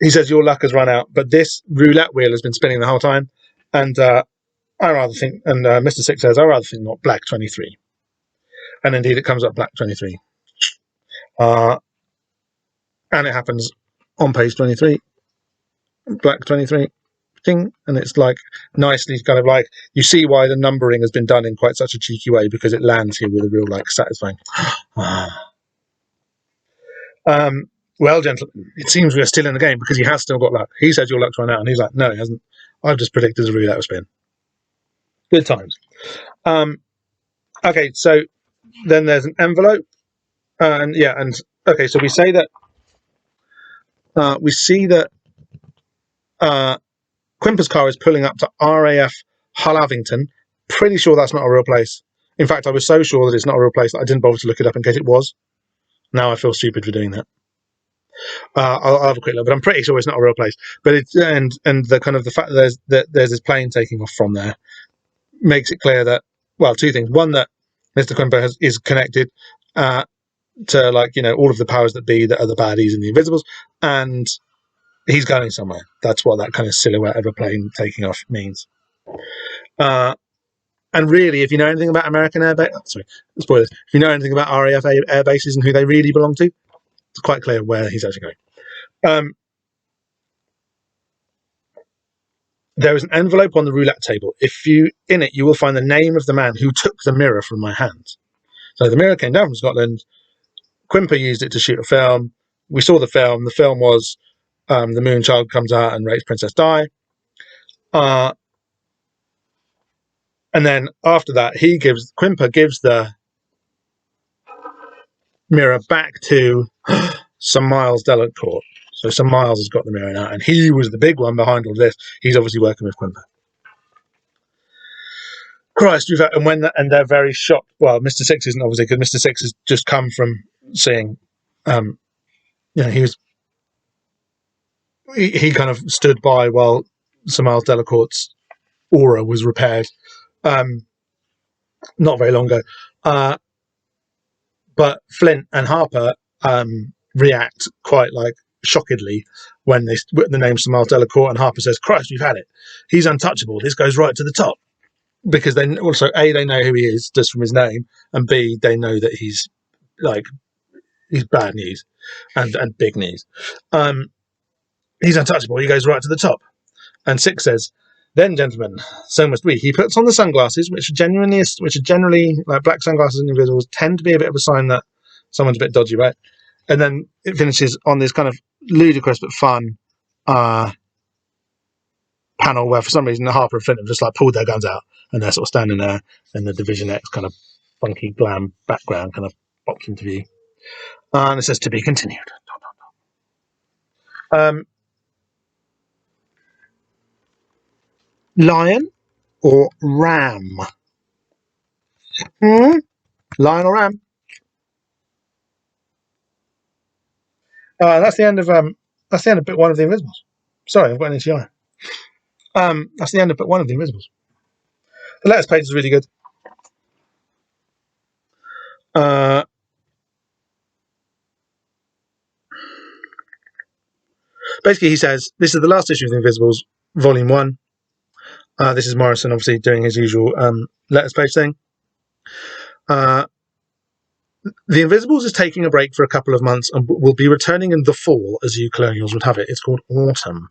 He says, "Your luck has run out, but this roulette wheel has been spinning the whole time, and I rather think." And Mr. Six says, "I rather think not. Black 23." And indeed, it comes up Black 23, and it happens on page 23. Black 23. Thing, and it's like nicely kind of like you see why the numbering has been done in quite such a cheeky way, because it lands here with a real like satisfying. Well, gentlemen, it seems we're still in the game because he has still got luck. He said your luck's run out, and he's like, no, he hasn't. I've just predicted a roulette spin. Good times. Okay, so then there's an envelope, and okay, so we say that Quimper's car is pulling up to RAF Hullavington. Pretty sure that's not a real place. In fact, I was so sure that it's not a real place that I didn't bother to look it up in case it was. Now I feel stupid for doing that. I'll have a quick look, but I'm pretty sure it's not a real place. But it's and the kind of the fact that there's this plane taking off from there makes it clear that, well, two things. One, that Mr. Quimper is connected to, like, you know, all of the powers that be that are the baddies and the Invisibles, and he's going somewhere. That's what that kind of silhouette of a plane taking off means. And really, if you know anything about American air base, spoilers. If you know anything about RAF air bases and who they really belong to, it's quite clear where he's actually going. There is an envelope on the roulette table. In it, you will find the name of the man who took the mirror from my hands. So the mirror came down from Scotland. Quimper used it to shoot a film. We saw the film. The film was the Moonchild comes out and rapes Princess Di. And then after that, Quimper gives the mirror back to Sir Miles Delacourt. So Sir Miles has got the mirror now, and he was the big one behind all this. He's obviously working with Quimper. Christ, and they're very shocked. Well, Mr. Six isn't, obviously, because Mr. Six has just come from seeing, he kind of stood by while Sir Miles Delacourt's aura was repaired. Not very long ago. But Flint and Harper react quite, like, shockedly when the name Sir Miles Delacourt, and Harper says, Christ, we've had it. He's untouchable. This goes right to the top. Because they also, A, they know who he is just from his name, and B, they know that he's bad news and big news. He's untouchable. He goes right to the top. And Six says, then, gentlemen, so must we. He puts on the sunglasses, which are generally, like, black sunglasses and Invisibles tend to be a bit of a sign that someone's a bit dodgy, right? And then it finishes on this kind of ludicrous but fun panel where, for some reason, Harper and Flint have just, like, pulled their guns out, and they're sort of standing there, and the Division X kind of funky glam background kind of pops into view. And it says, to be continued. Lion or ram? Lion or ram? That's the end of bit one of the Invisibles. Sorry, I've got an itchy eye. That's the end of bit one of the Invisibles. The letters page is really good. Basically, he says, this is the last issue of the Invisibles, Volume 1. This is Morrison, obviously, doing his usual letters page thing. The Invisibles is taking a break for a couple of months and will be returning in the fall, as you colonials would have it. It's called autumn.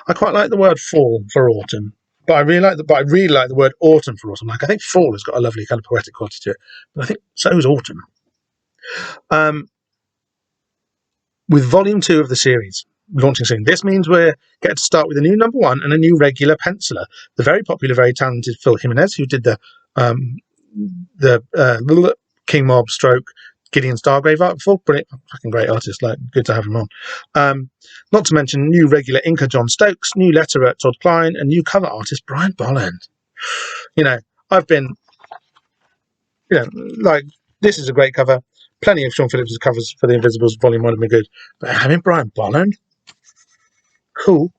I quite like the word fall for autumn, but I really like the word autumn for autumn. Like, I think fall has got a lovely kind of poetic quality to it, but I think so is autumn. With Volume 2 of the series launching soon. This means we're getting to start with a new number one and a new regular penciler. The very popular, very talented Phil Jimenez, who did the King Mob stroke Gideon Stargrave art before. Brilliant, fucking great artist. Like, good to have him on. Not to mention new regular inker John Stokes, new letterer Todd Klein, and new cover artist Brian Bolland. I've been, like, this is a great cover. Plenty of Sean Phillips' covers for the Invisibles Volume 1 have been good. But having Brian Bolland, cool.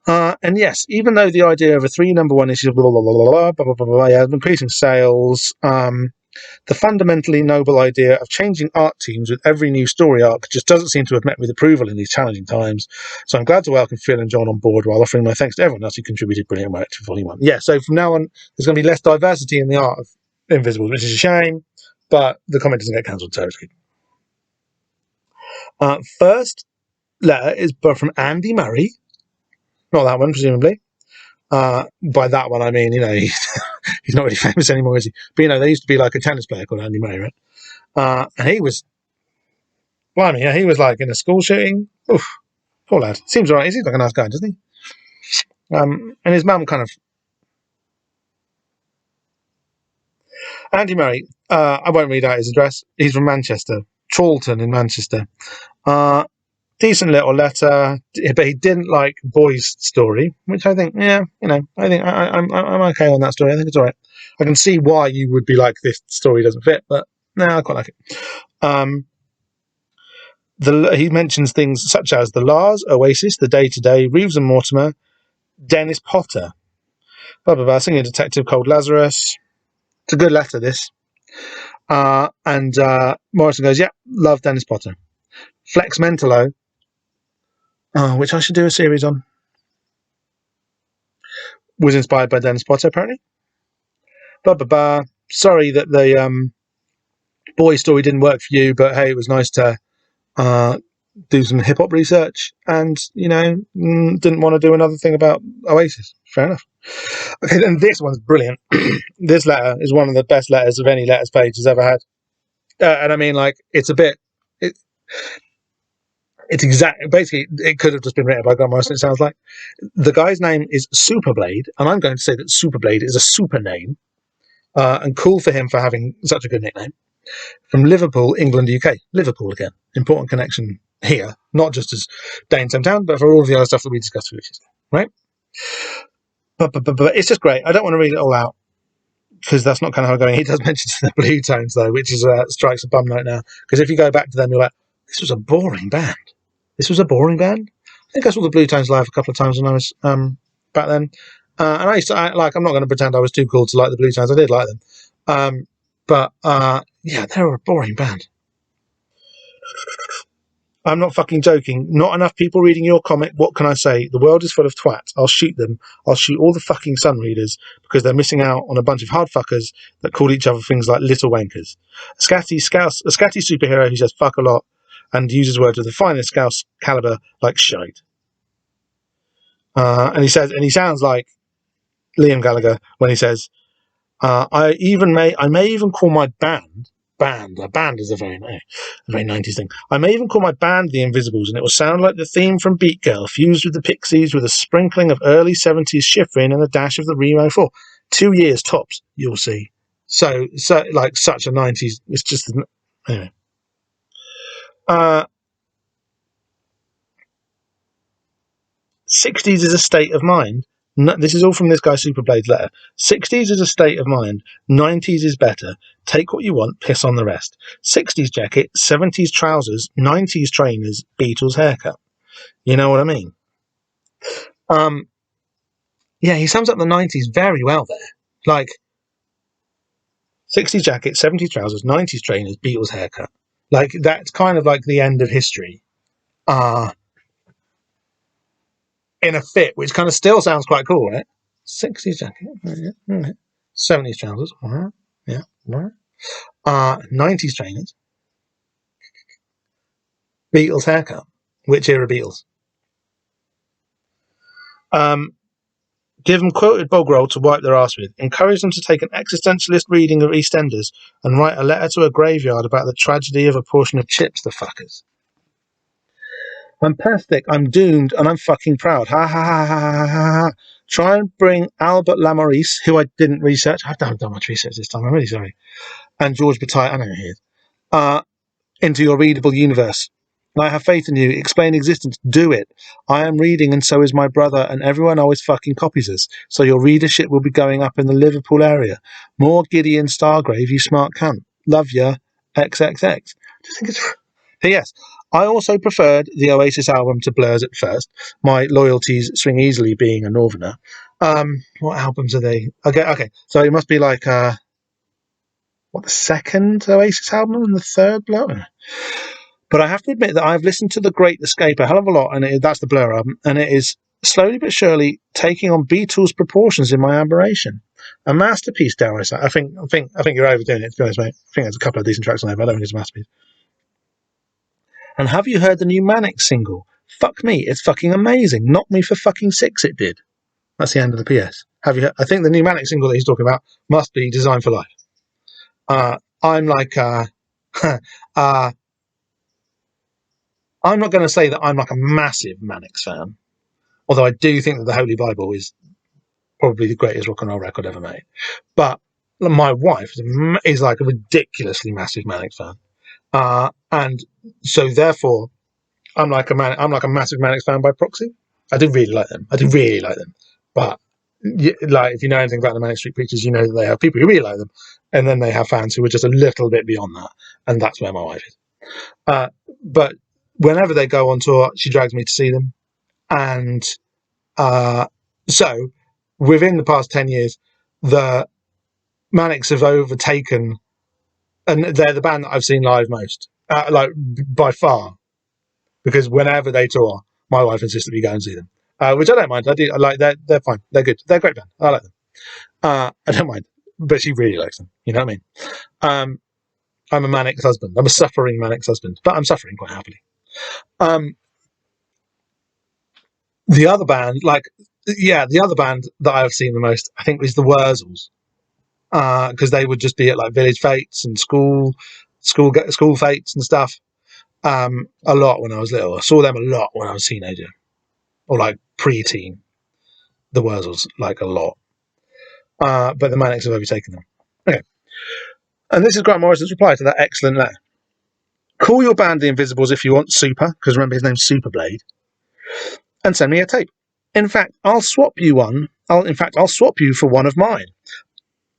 And yes, even though the idea of a 3 number 1 issue has increasing sales, the fundamentally noble idea of changing art teams with every new story arc just doesn't seem to have met with approval in these challenging times. So I'm glad to welcome Phil and John on board while offering my thanks to everyone else who contributed brilliant work to Volume 1. Yeah, so from now on, there's going to be less diversity in the art of Invisibles, which is a shame, but the comic doesn't get cancelled, so it's good. First letter is from Andy Murray. Not that one, presumably. By that one, I mean, he's not really famous anymore, is he? But, there used to be like a tennis player called Andy Murray, right? And he was, blimey, he was like in a school shooting. Oof, poor lad. Seems all right. He seems like a nice guy, doesn't he? And his mum kind of... Andy Murray, I won't read out his address. He's from Manchester, Chorlton in Manchester. decent little letter, but he didn't like Boy's story, which I think, I think I'm okay on that story. I think it's all right. I can see why you would be like, this story doesn't fit, but no, I quite like it. He mentions things such as the Lars, Oasis, the Day-to-Day, Reeves and Mortimer, Dennis Potter, blah, blah, blah, singing detective Cold Lazarus. It's a good letter, this. And Morrison goes, yeah, love Dennis Potter. Flex Mentalo, which I should do a series on, was inspired by Dennis Potter, apparently. Blah, blah, blah. Sorry that the Boy story didn't work for you, but hey, it was nice to do some hip-hop research and, didn't want to do another thing about Oasis. Fair enough. Okay, then this one's brilliant. This letter is one of the best letters of any letters page has ever had. And I mean, like, it's a bit... It's exactly, basically, it could have just been written by Grant Morrison, it sounds like. The guy's name is Superblade, and I'm going to say that Superblade is a super name, and cool for him for having such a good nickname. From Liverpool, England, UK. Liverpool again. Important connection here, not just as Dane's hometown, but for all of the other stuff that we discussed with each other, right? But it's just great. I don't want to read it all out, because that's not kind of how I'm going. He does mention the Blue Tones, though, which is strikes a bum note now, because if you go back to them, you're like, this was a boring band. This was a boring band. I think I saw the Blue Tones live a couple of times when I was back then. And I used to, I'm not going to pretend I was too cool to like the Blue Tones. I did like them. But they were a boring band. I'm not fucking joking. Not enough people reading your comic. What can I say? The world is full of twats. I'll shoot them. I'll shoot all the fucking Sun readers because they're missing out on a bunch of hard fuckers that call each other things like little wankers. A scatty superhero who says fuck a lot and uses words of the finest Scouse caliber like shite. And he sounds like Liam Gallagher when he says, I may even call my band. A band is a very 90s thing. I may even call my band the Invisibles, and it will sound like the theme from Beat Girl, fused with the Pixies, with a sprinkling of early 70s shivering and a dash of the Remo 4. 2 years tops, you'll see. So like such a 90s. It's just anyway. 60s is a state of mind. No, this is all from this guy Superblade's letter. 60s is a state of mind. 90s is better. Take what you want, piss on the rest. 60s jacket, 70s trousers, 90s trainers, Beatles haircut. You know what I mean? He sums up the 90s very well there. Like, 60s jacket, 70s trousers, 90s trainers, Beatles haircut. Like, that's kind of like the end of history. In a fit, which kind of still sounds quite cool, right? 60s jacket, right. 70s trousers, right. Yeah, right. 90s trainers, Beatles haircut. Which era Beatles? Give them quoted bog roll to wipe their arse with. Encourage them to take an existentialist reading of EastEnders and write a letter to a graveyard about the tragedy of a portion of chips, the fuckers. I'm plastic, I'm doomed, and I'm fucking proud. Ha ha ha ha ha ha ha. Try and bring Albert Lamorisse, who I didn't research. I haven't done much research this time, I'm really sorry. And George Bataille, I know who he is. Into your readable universe. I have faith in you. Explain existence. Do it. I am reading, and so is my brother, and everyone always fucking copies us. So your readership will be going up in the Liverpool area. More Gideon Stargrave, you smart cunt. Love ya. XXX. Just think it's... P.S. I also preferred the Oasis album to Blur's at first. My loyalties swing easily being a northerner. What albums are they? Okay. So it must be like the second Oasis album and the third Blur? But I have to admit that I've listened to The Great Escape a hell of a lot, and that's the Blur album, and it is slowly but surely taking on Beatles proportions in my admiration. A masterpiece, dare I say. I think you're overdoing it, to be honest, mate. I think there's a couple of decent tracks on there, but I don't think it's a masterpiece. And have you heard the new Manic single? Fuck me, it's fucking amazing. Knock me for fucking six, it did. That's the end of the PS. Have you heard? I think the new Manic single that he's talking about must be Designed for Life. I'm like, I'm not going to say that I'm like a massive Manics fan, although I do think that the Holy Bible is probably the greatest rock and roll record ever made. But my wife is like a ridiculously massive Manics fan. And so therefore, I'm like a massive Manics fan by proxy. I do really like them. But like, if you know anything about the Manic Street Preachers, you know that they have people who really like them, and then they have fans who are just a little bit beyond that, and that's where my wife is. But whenever they go on tour, she drags me to see them, and so within the past 10 years, the Manics have overtaken, and they're the band that I've seen live most, like by far, because whenever they tour, my wife insists that we go and see them, which I don't mind. I do. I like. They're fine. They're good. They're a great band. I like them. I don't mind, but she really likes them. You know what I mean? I'm a Manic husband. I'm a suffering Manic husband, but I'm suffering quite happily. The other band, the other band that I've seen the most, I think, is the Wurzels, because they would just be at like village fetes and school fetes and stuff. A lot when I was little. I saw them a lot when I was a teenager, or like pre-teen. The Wurzels, like, a lot. But the Manics have overtaken them. Okay. And this is Grant Morrison's reply to that excellent letter. Call your band the Invisibles if you want, Super, because remember his name's Superblade, and send me a tape. In fact, I'll swap you for one of mine.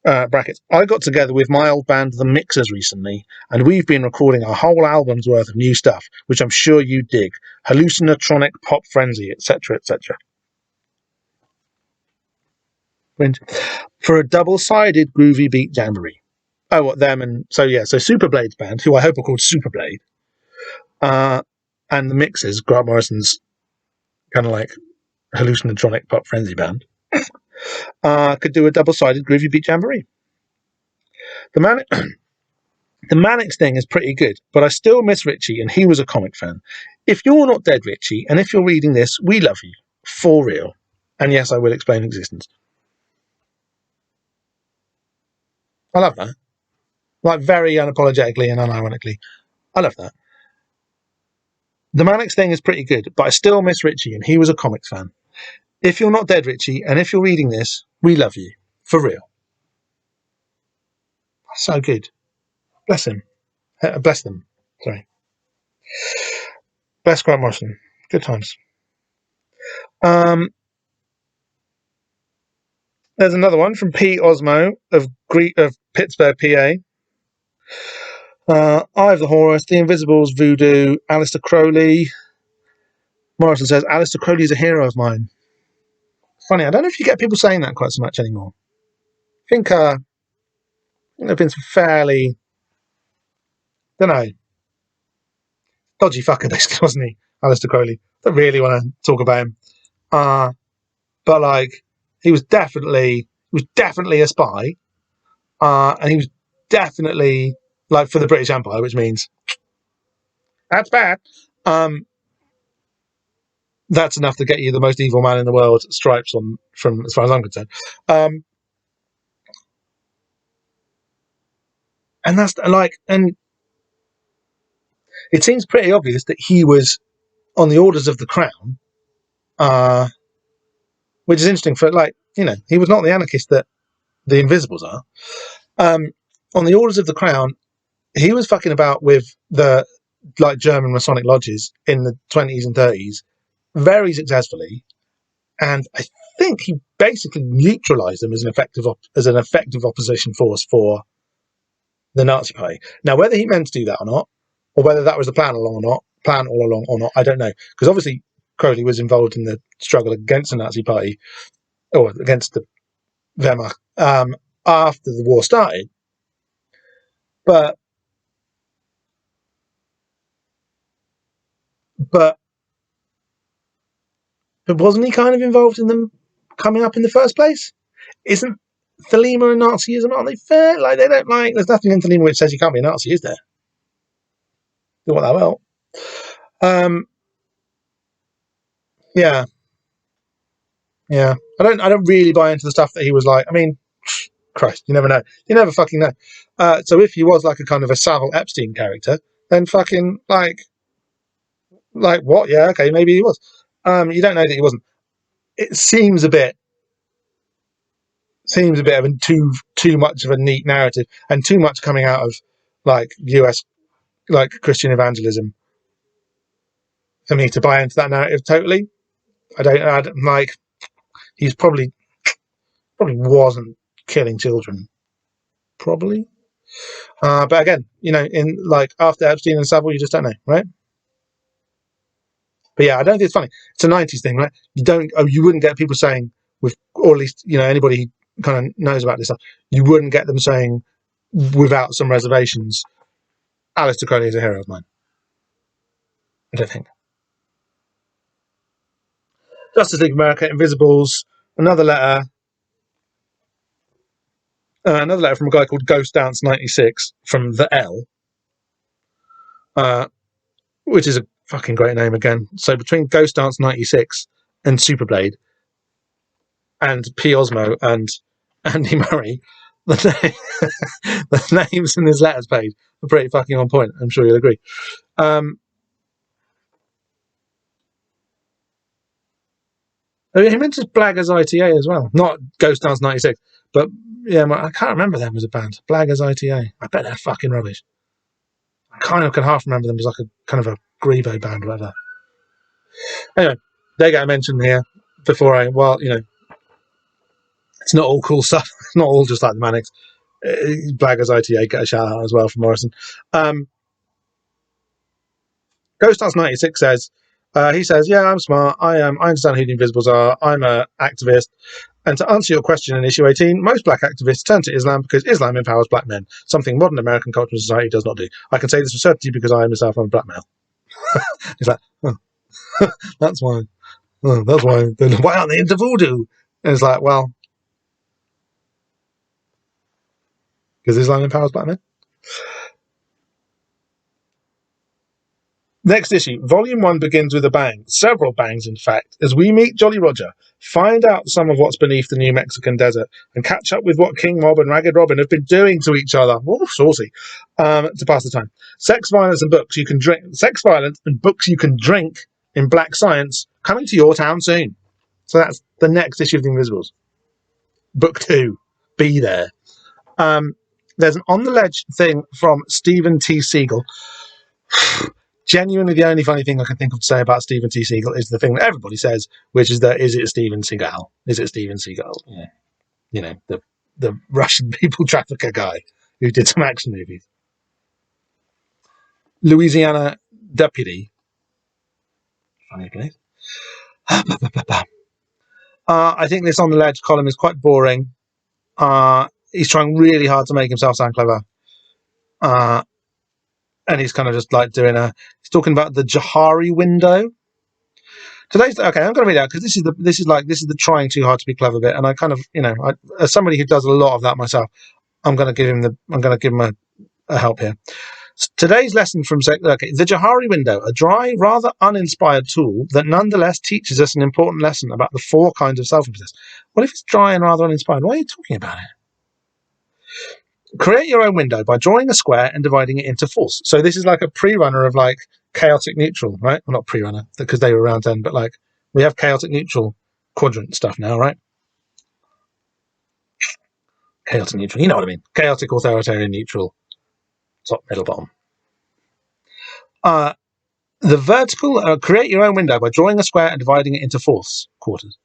Brackets. I got together with my old band, The Mixers, recently, and we've been recording a whole album's worth of new stuff, which I'm sure you dig. Hallucinatronic, pop frenzy, etc., etc. For a double-sided groovy beat jamboree. Oh, what, them and... So Superblade's band, who I hope are called Superblade, and The Mixers, Grant Morrison's kind of like hallucinatronic pop frenzy band, could do a double-sided groovy beat jamboree. The Manics thing is pretty good, but I still miss Richie, and he was a comic fan. If you're not dead, Richie, and if you're reading this, we love you. For real. And yes, I will explain existence. I love that. Like, very unapologetically and unironically. I love that. The Manics thing is pretty good, but I still miss Richie, and he was a comics fan. If you're not dead, Richie, and if you're reading this, we love you. For real. So good. Bless him. Bless them. Sorry. Bless Grant Morrison. Good times. There's another one from P. Osmo of Pittsburgh, PA. Eye of the Horus, The Invisibles, Voodoo, Aleister Crowley. Morrison says, Aleister Crowley is a hero of mine. Funny, I don't know if you get people saying that quite so much anymore. I think there have been some fairly, don't know, dodgy fucker, basically, wasn't he? Aleister Crowley. Don't really want to talk about him. But like, he was definitely a spy. And he was definitely, like, for the British Empire, which means that's bad. That's enough to get you the most evil man in the world stripes on, from as far as I'm concerned. And that's like, and it seems pretty obvious that he was on the orders of the crown, which is interesting for, like, you know, he was not the anarchist that the Invisibles are. On the orders of the crown, he was fucking about with the, like, German Masonic lodges in the 20s and 30s very successfully, and I think he basically neutralized them as an effective opposition force for the Nazi Party. Now, whether he meant to do that or not, or whether that was the plan all along or not, I don't know, because obviously Crowley was involved in the struggle against the Nazi Party, or against the Wehrmacht, after the war started. But wasn't he kind of involved in them coming up in the first place? Isn't Thelema and Nazism, aren't they fair? Like, they don't, like, there's nothing in Thelema which says you can't be a Nazi, is there? Do what that well. Yeah. I don't really buy into the stuff that he was like. I mean, Christ, you never know. You never fucking know. So if he was like a kind of a Savile Epstein character, then fucking like what? Yeah, okay, maybe he was. You don't know that he wasn't. It seems a bit of too much of a neat narrative, and too much coming out of, like, US, like, Christian evangelism for me to buy into that narrative totally. I don't like. He's probably wasn't killing children. Probably. But again, in like after Epstein and Savile, you just don't know, right? But yeah, I don't think it's funny. It's a 90s thing, right? You wouldn't get people saying or at least, anybody who kind of knows about this stuff, you wouldn't get them saying without some reservations, Aleister Crowley is a hero of mine. I don't think. Justice League of America, Invisibles, another letter from a guy called Ghost Dance 96 from the L, which is a fucking great name again. So between Ghost Dance 96 and Superblade and P. Osmo and Andy Murray, the names in this letters page are pretty fucking on point. I'm sure you'll agree. He mentions Blaggers ITA as well. Not Ghost Dance 96, but yeah, I can't remember them as a band. Blaggers ITA. I bet they're fucking rubbish. I kind of can half remember them as like a kind of a Grievo band or whatever. Anyway, they get mentioned here before it's not all cool stuff. It's not all just like the Manics. Blaggers ITA get a shout out as well from Morrison. Ghost Dance 96 says, he says, yeah, I'm smart. I understand who the Invisibles are. I'm an activist. And to answer your question in issue 18, most black activists turn to Islam because Islam empowers black men, something modern American culture and society does not do. I can say this with certainty because I myself am a black male. He's like, that's why. That's why. Why aren't they into voodoo? And it's like, well, because Islam empowers black men. Next issue, Volume 1 begins with a bang. Several bangs, in fact, as we meet Jolly Roger, find out some of what's beneath the New Mexican desert, and catch up with what King Mob and Ragged Robin have been doing to each other. Oh, saucy. To pass the time. Sex, violence, and books you can drink in Black Science, coming to your town soon. So that's the next issue of The Invisibles. Book 2. Be there. There's an On the Ledge thing from Stephen T. Siegel. Genuinely, the only funny thing I can think of to say about Stephen T. Siegel is the thing that everybody says, which is that, is it Steven Seagal? Is it Steven Seagal? Yeah. The Russian people trafficker guy who did some action movies. Louisiana Deputy. Funny place. I think this On the Ledge column is quite boring. He's trying really hard to make himself sound clever. And he's kind of just like he's talking about the Johari window. I'm going to read out because this is the trying too hard to be clever bit, and I kind of, as somebody who does a lot of that myself, I'm going to give him a help here. Today's lesson from the Johari window, a dry, rather uninspired tool that nonetheless teaches us an important lesson about the 4 kinds of self-hypnosis. What if it's dry and rather uninspired? Why are you talking about it? Create your own window by drawing a square and dividing it into 4s. So this is like a pre-runner of like chaotic neutral, right? Well, not pre-runner because they were around then, but like we have chaotic neutral quadrant stuff now, right? Chaotic neutral, you know what I mean? Chaotic, authoritarian, neutral, top, middle, bottom. The vertical, create your own window by drawing a square and dividing it into 4s, quarters.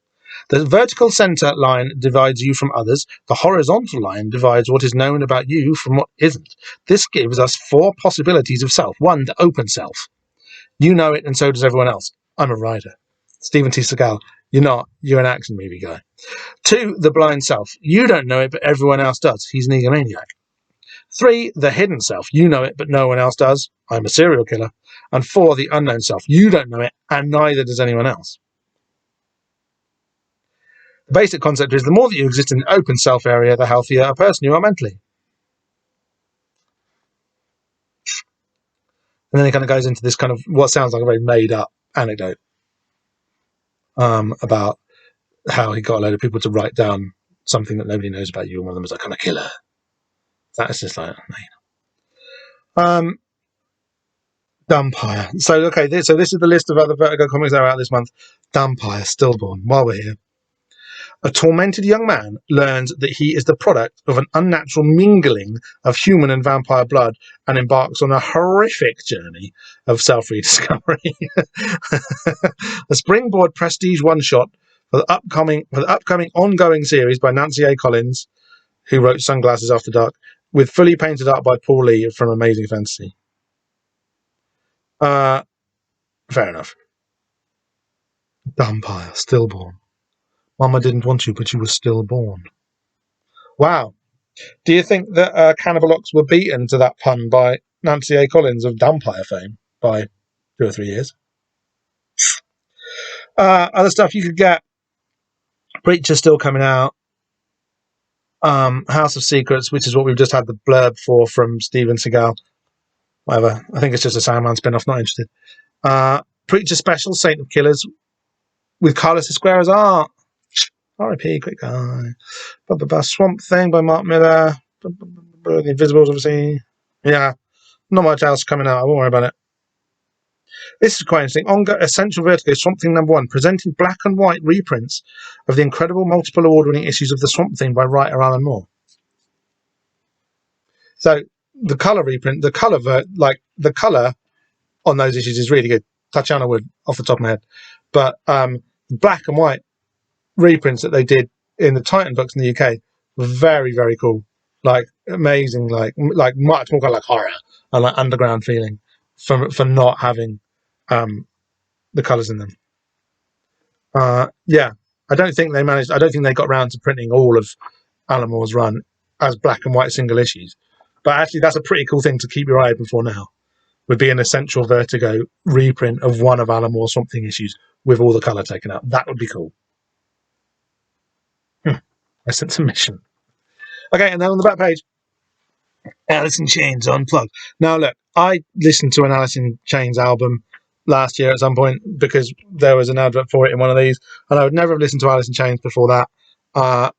The vertical center line divides you from others. The horizontal line divides what is known about you from what isn't. This gives us 4 possibilities of self. 1, the open self. You know it, and so does everyone else. I'm a writer. Stephen T. Seagal. You're not. You're an action movie guy. 2, the blind self. You don't know it, but everyone else does. He's an egomaniac. 3, the hidden self. You know it, but no one else does. I'm a serial killer. And 4, the unknown self. You don't know it, and neither does anyone else. The basic concept is the more that you exist in the open self area, the healthier a person you are mentally. And then it kind of goes into this kind of what sounds like a very made up anecdote about how he got a load of people to write down something that nobody knows about you, and one of them was like, I'm a killer. That's just like, Dumpire. So this is the list of other Vertigo comics that are out this month. Dumpire, Stillborn, while we're here. A tormented young man learns that he is the product of an unnatural mingling of human and vampire blood and embarks on a horrific journey of self-rediscovery. A springboard prestige one-shot for the upcoming ongoing series by Nancy A. Collins, who wrote Sunglasses After Dark, with fully painted art by Paul Lee from Amazing Fantasy. Fair enough. Vampire, stillborn. Mama didn't want you, but you were stillborn. Wow. Do you think that Cannibalox were beaten to that pun by Nancy A. Collins of Vampire fame by 2 or 3 years? Other stuff you could get. Preacher still coming out. House of Secrets, which is what we've just had the blurb for from Steven Seagal. Whatever. I think it's just a Sandman spin-off, not interested. Preacher Special, Saint of Killers, with Carlos Esquire as art. R.I.P. Quick Guy. Swamp Thing by Mark Miller. The Invisibles, obviously. Yeah. Not much else coming out. I won't worry about it. This is quite interesting. Essential Vertigo, Swamp Thing #1, presenting black and white reprints of the incredible multiple award-winning issues of the Swamp Thing by writer Alan Moore. So the colour reprint, the colour on those issues is really good. Tatiana Wood, off the top of my head. But black and white reprints that they did in the Titan books in the UK were very, very cool. Like amazing, like much more kind of like horror and like underground feeling for not having the colours in them. Yeah, I don't think they got around to printing all of Alan Moore's run as black and white single issues. But actually, that's a pretty cool thing to keep your eye open for now. Would be an Essential Vertigo reprint of one of Alan Moore's Swamp Thing issues with all the colour taken out. That would be cool. I sent submission. Okay, and then on the back page, Alice in Chains Unplugged. Now, look, I listened to an Alice in Chains album last year at some point because there was an advert for it in one of these, and I would never have listened to Alice in Chains before that,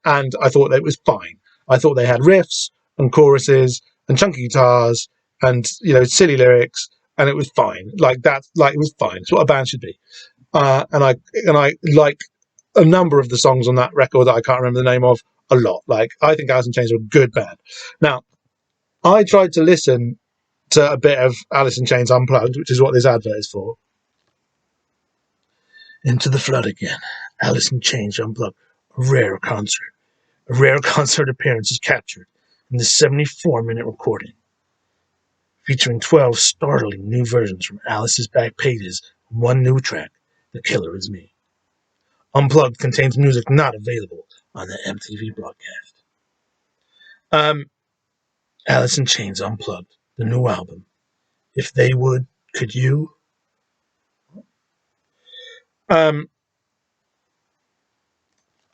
and I thought that it was fine. I thought they had riffs and choruses and chunky guitars and, you know, silly lyrics, and it was fine. Like that, like it was fine. It's what a band should be. And I like a number of the songs on that record that I can't remember the name of a lot. Like, I think Alice in Chains are a good band. Now, I tried to listen to a bit of Alice in Chains Unplugged, which is what this advert is for. Into the Flood again. Alice in Chains Unplugged. A rare concert appearance is captured in the 74-minute recording, featuring 12 startling new versions from Alice's back pages and one new track, The Killer Is Me. Unplugged contains music not available on the MTV broadcast. Alice in Chains Unplugged, the new album. If they would, could you? I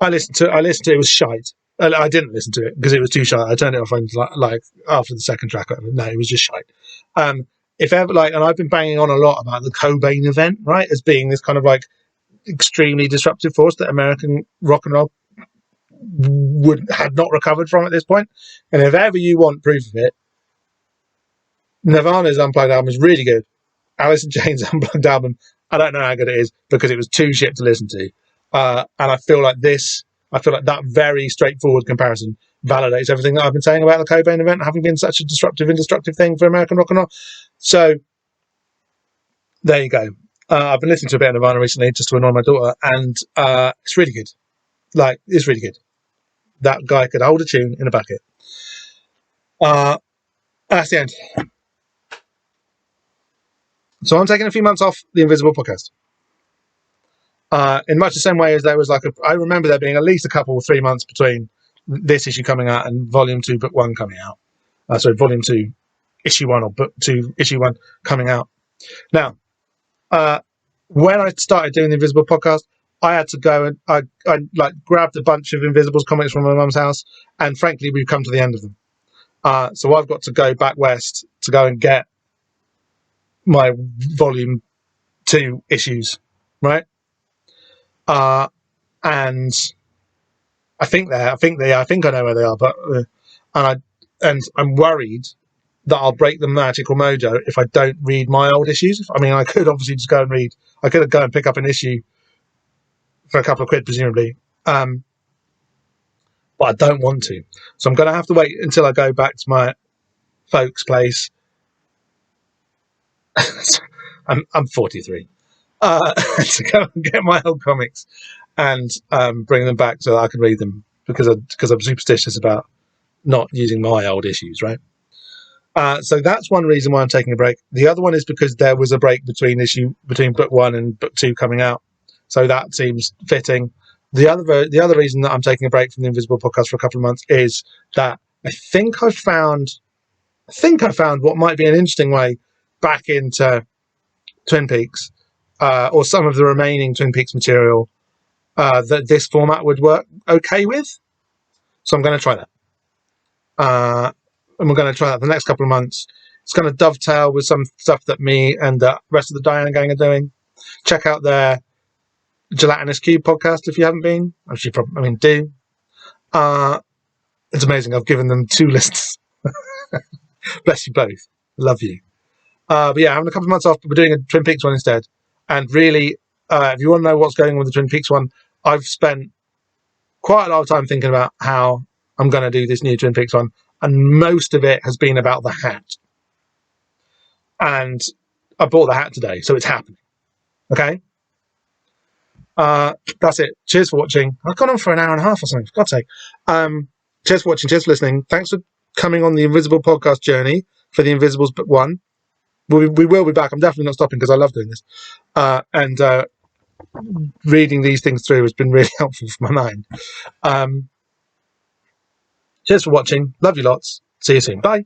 listened to it. It was shite. I didn't listen to it because it was too shite. I turned it off like after the second track. No, it was just shite. If ever, like, and I've been banging on a lot about the Cobain event, right, as being this kind of like extremely disruptive force that American rock and roll had not recovered from at this point. And if ever you want proof of it, Nirvana's Unplugged album is really good. Alice in Chains Unplugged album, I don't know how good it is because it was too shit to listen to. And I feel like that very straightforward comparison validates everything that I've been saying about the Cobain event having been such a disruptive and destructive thing for American rock and roll. So there you go. I've been listening to a bit of Nirvana recently just to annoy my daughter, and it's really good. Like, it's really good. That guy could hold a tune in a bucket. That's the end. So I'm taking a few months off the Invisible Podcast. In much the same way as there was I remember there being at least a couple, 3 months between this issue coming out and Volume 2, Book 1 coming out. Volume 2, Issue 1, or Book 2, Issue 1 coming out. Now, when I started doing the Invisible Podcast, I had to go and I grabbed a bunch of Invisibles comics from my mum's house, and frankly, we've come to the end of them. So I've got to go back west to go and get my Volume 2 issues, right? And I think I know where they are, but and I'm worried that I'll break the magical mojo if I don't read my old issues. I mean, I could obviously just go and read. I could go and pick up an issue for a couple of quid, presumably. but I don't want to. So I'm going to have to wait until I go back to my folks' place. I'm 43. To go and get my old comics and bring them back so that I can read them because I'm superstitious about not using my old issues, right? So that's one reason why I'm taking a break. The other one is because there was a break between book 1 and book 2 coming out, so that seems fitting. The other reason that I'm taking a break from the Invisible podcast for a couple of months is that I think I found what might be an interesting way back into Twin Peaks, or some of the remaining Twin Peaks material that this format would work okay with. So I'm going to try that. And we're going to try that for the next couple of months. It's going to dovetail with some stuff that me and the rest of the Diana gang are doing. Check out their Gelatinous Cube podcast if you haven't been. Do. It's amazing. I've given them 2 lists. Bless you both. Love you. But yeah, having a couple of months off, but we're doing a Twin Peaks one instead. And really, if you want to know what's going on with the Twin Peaks one, I've spent quite a lot of time thinking about how I'm going to do this new Twin Peaks one. And most of it has been about the hat. And I bought the hat today, so it's happening. Okay? That's it. Cheers for watching. I've gone on for an hour and a half or something, for God's sake. Cheers for watching. Cheers for listening. Thanks for coming on the Invisible podcast journey for the Invisibles book 1. We will be back. I'm definitely not stopping because I love doing this. And reading these things through has been really helpful for my mind. Cheers for watching. Love you lots. See you soon. Bye.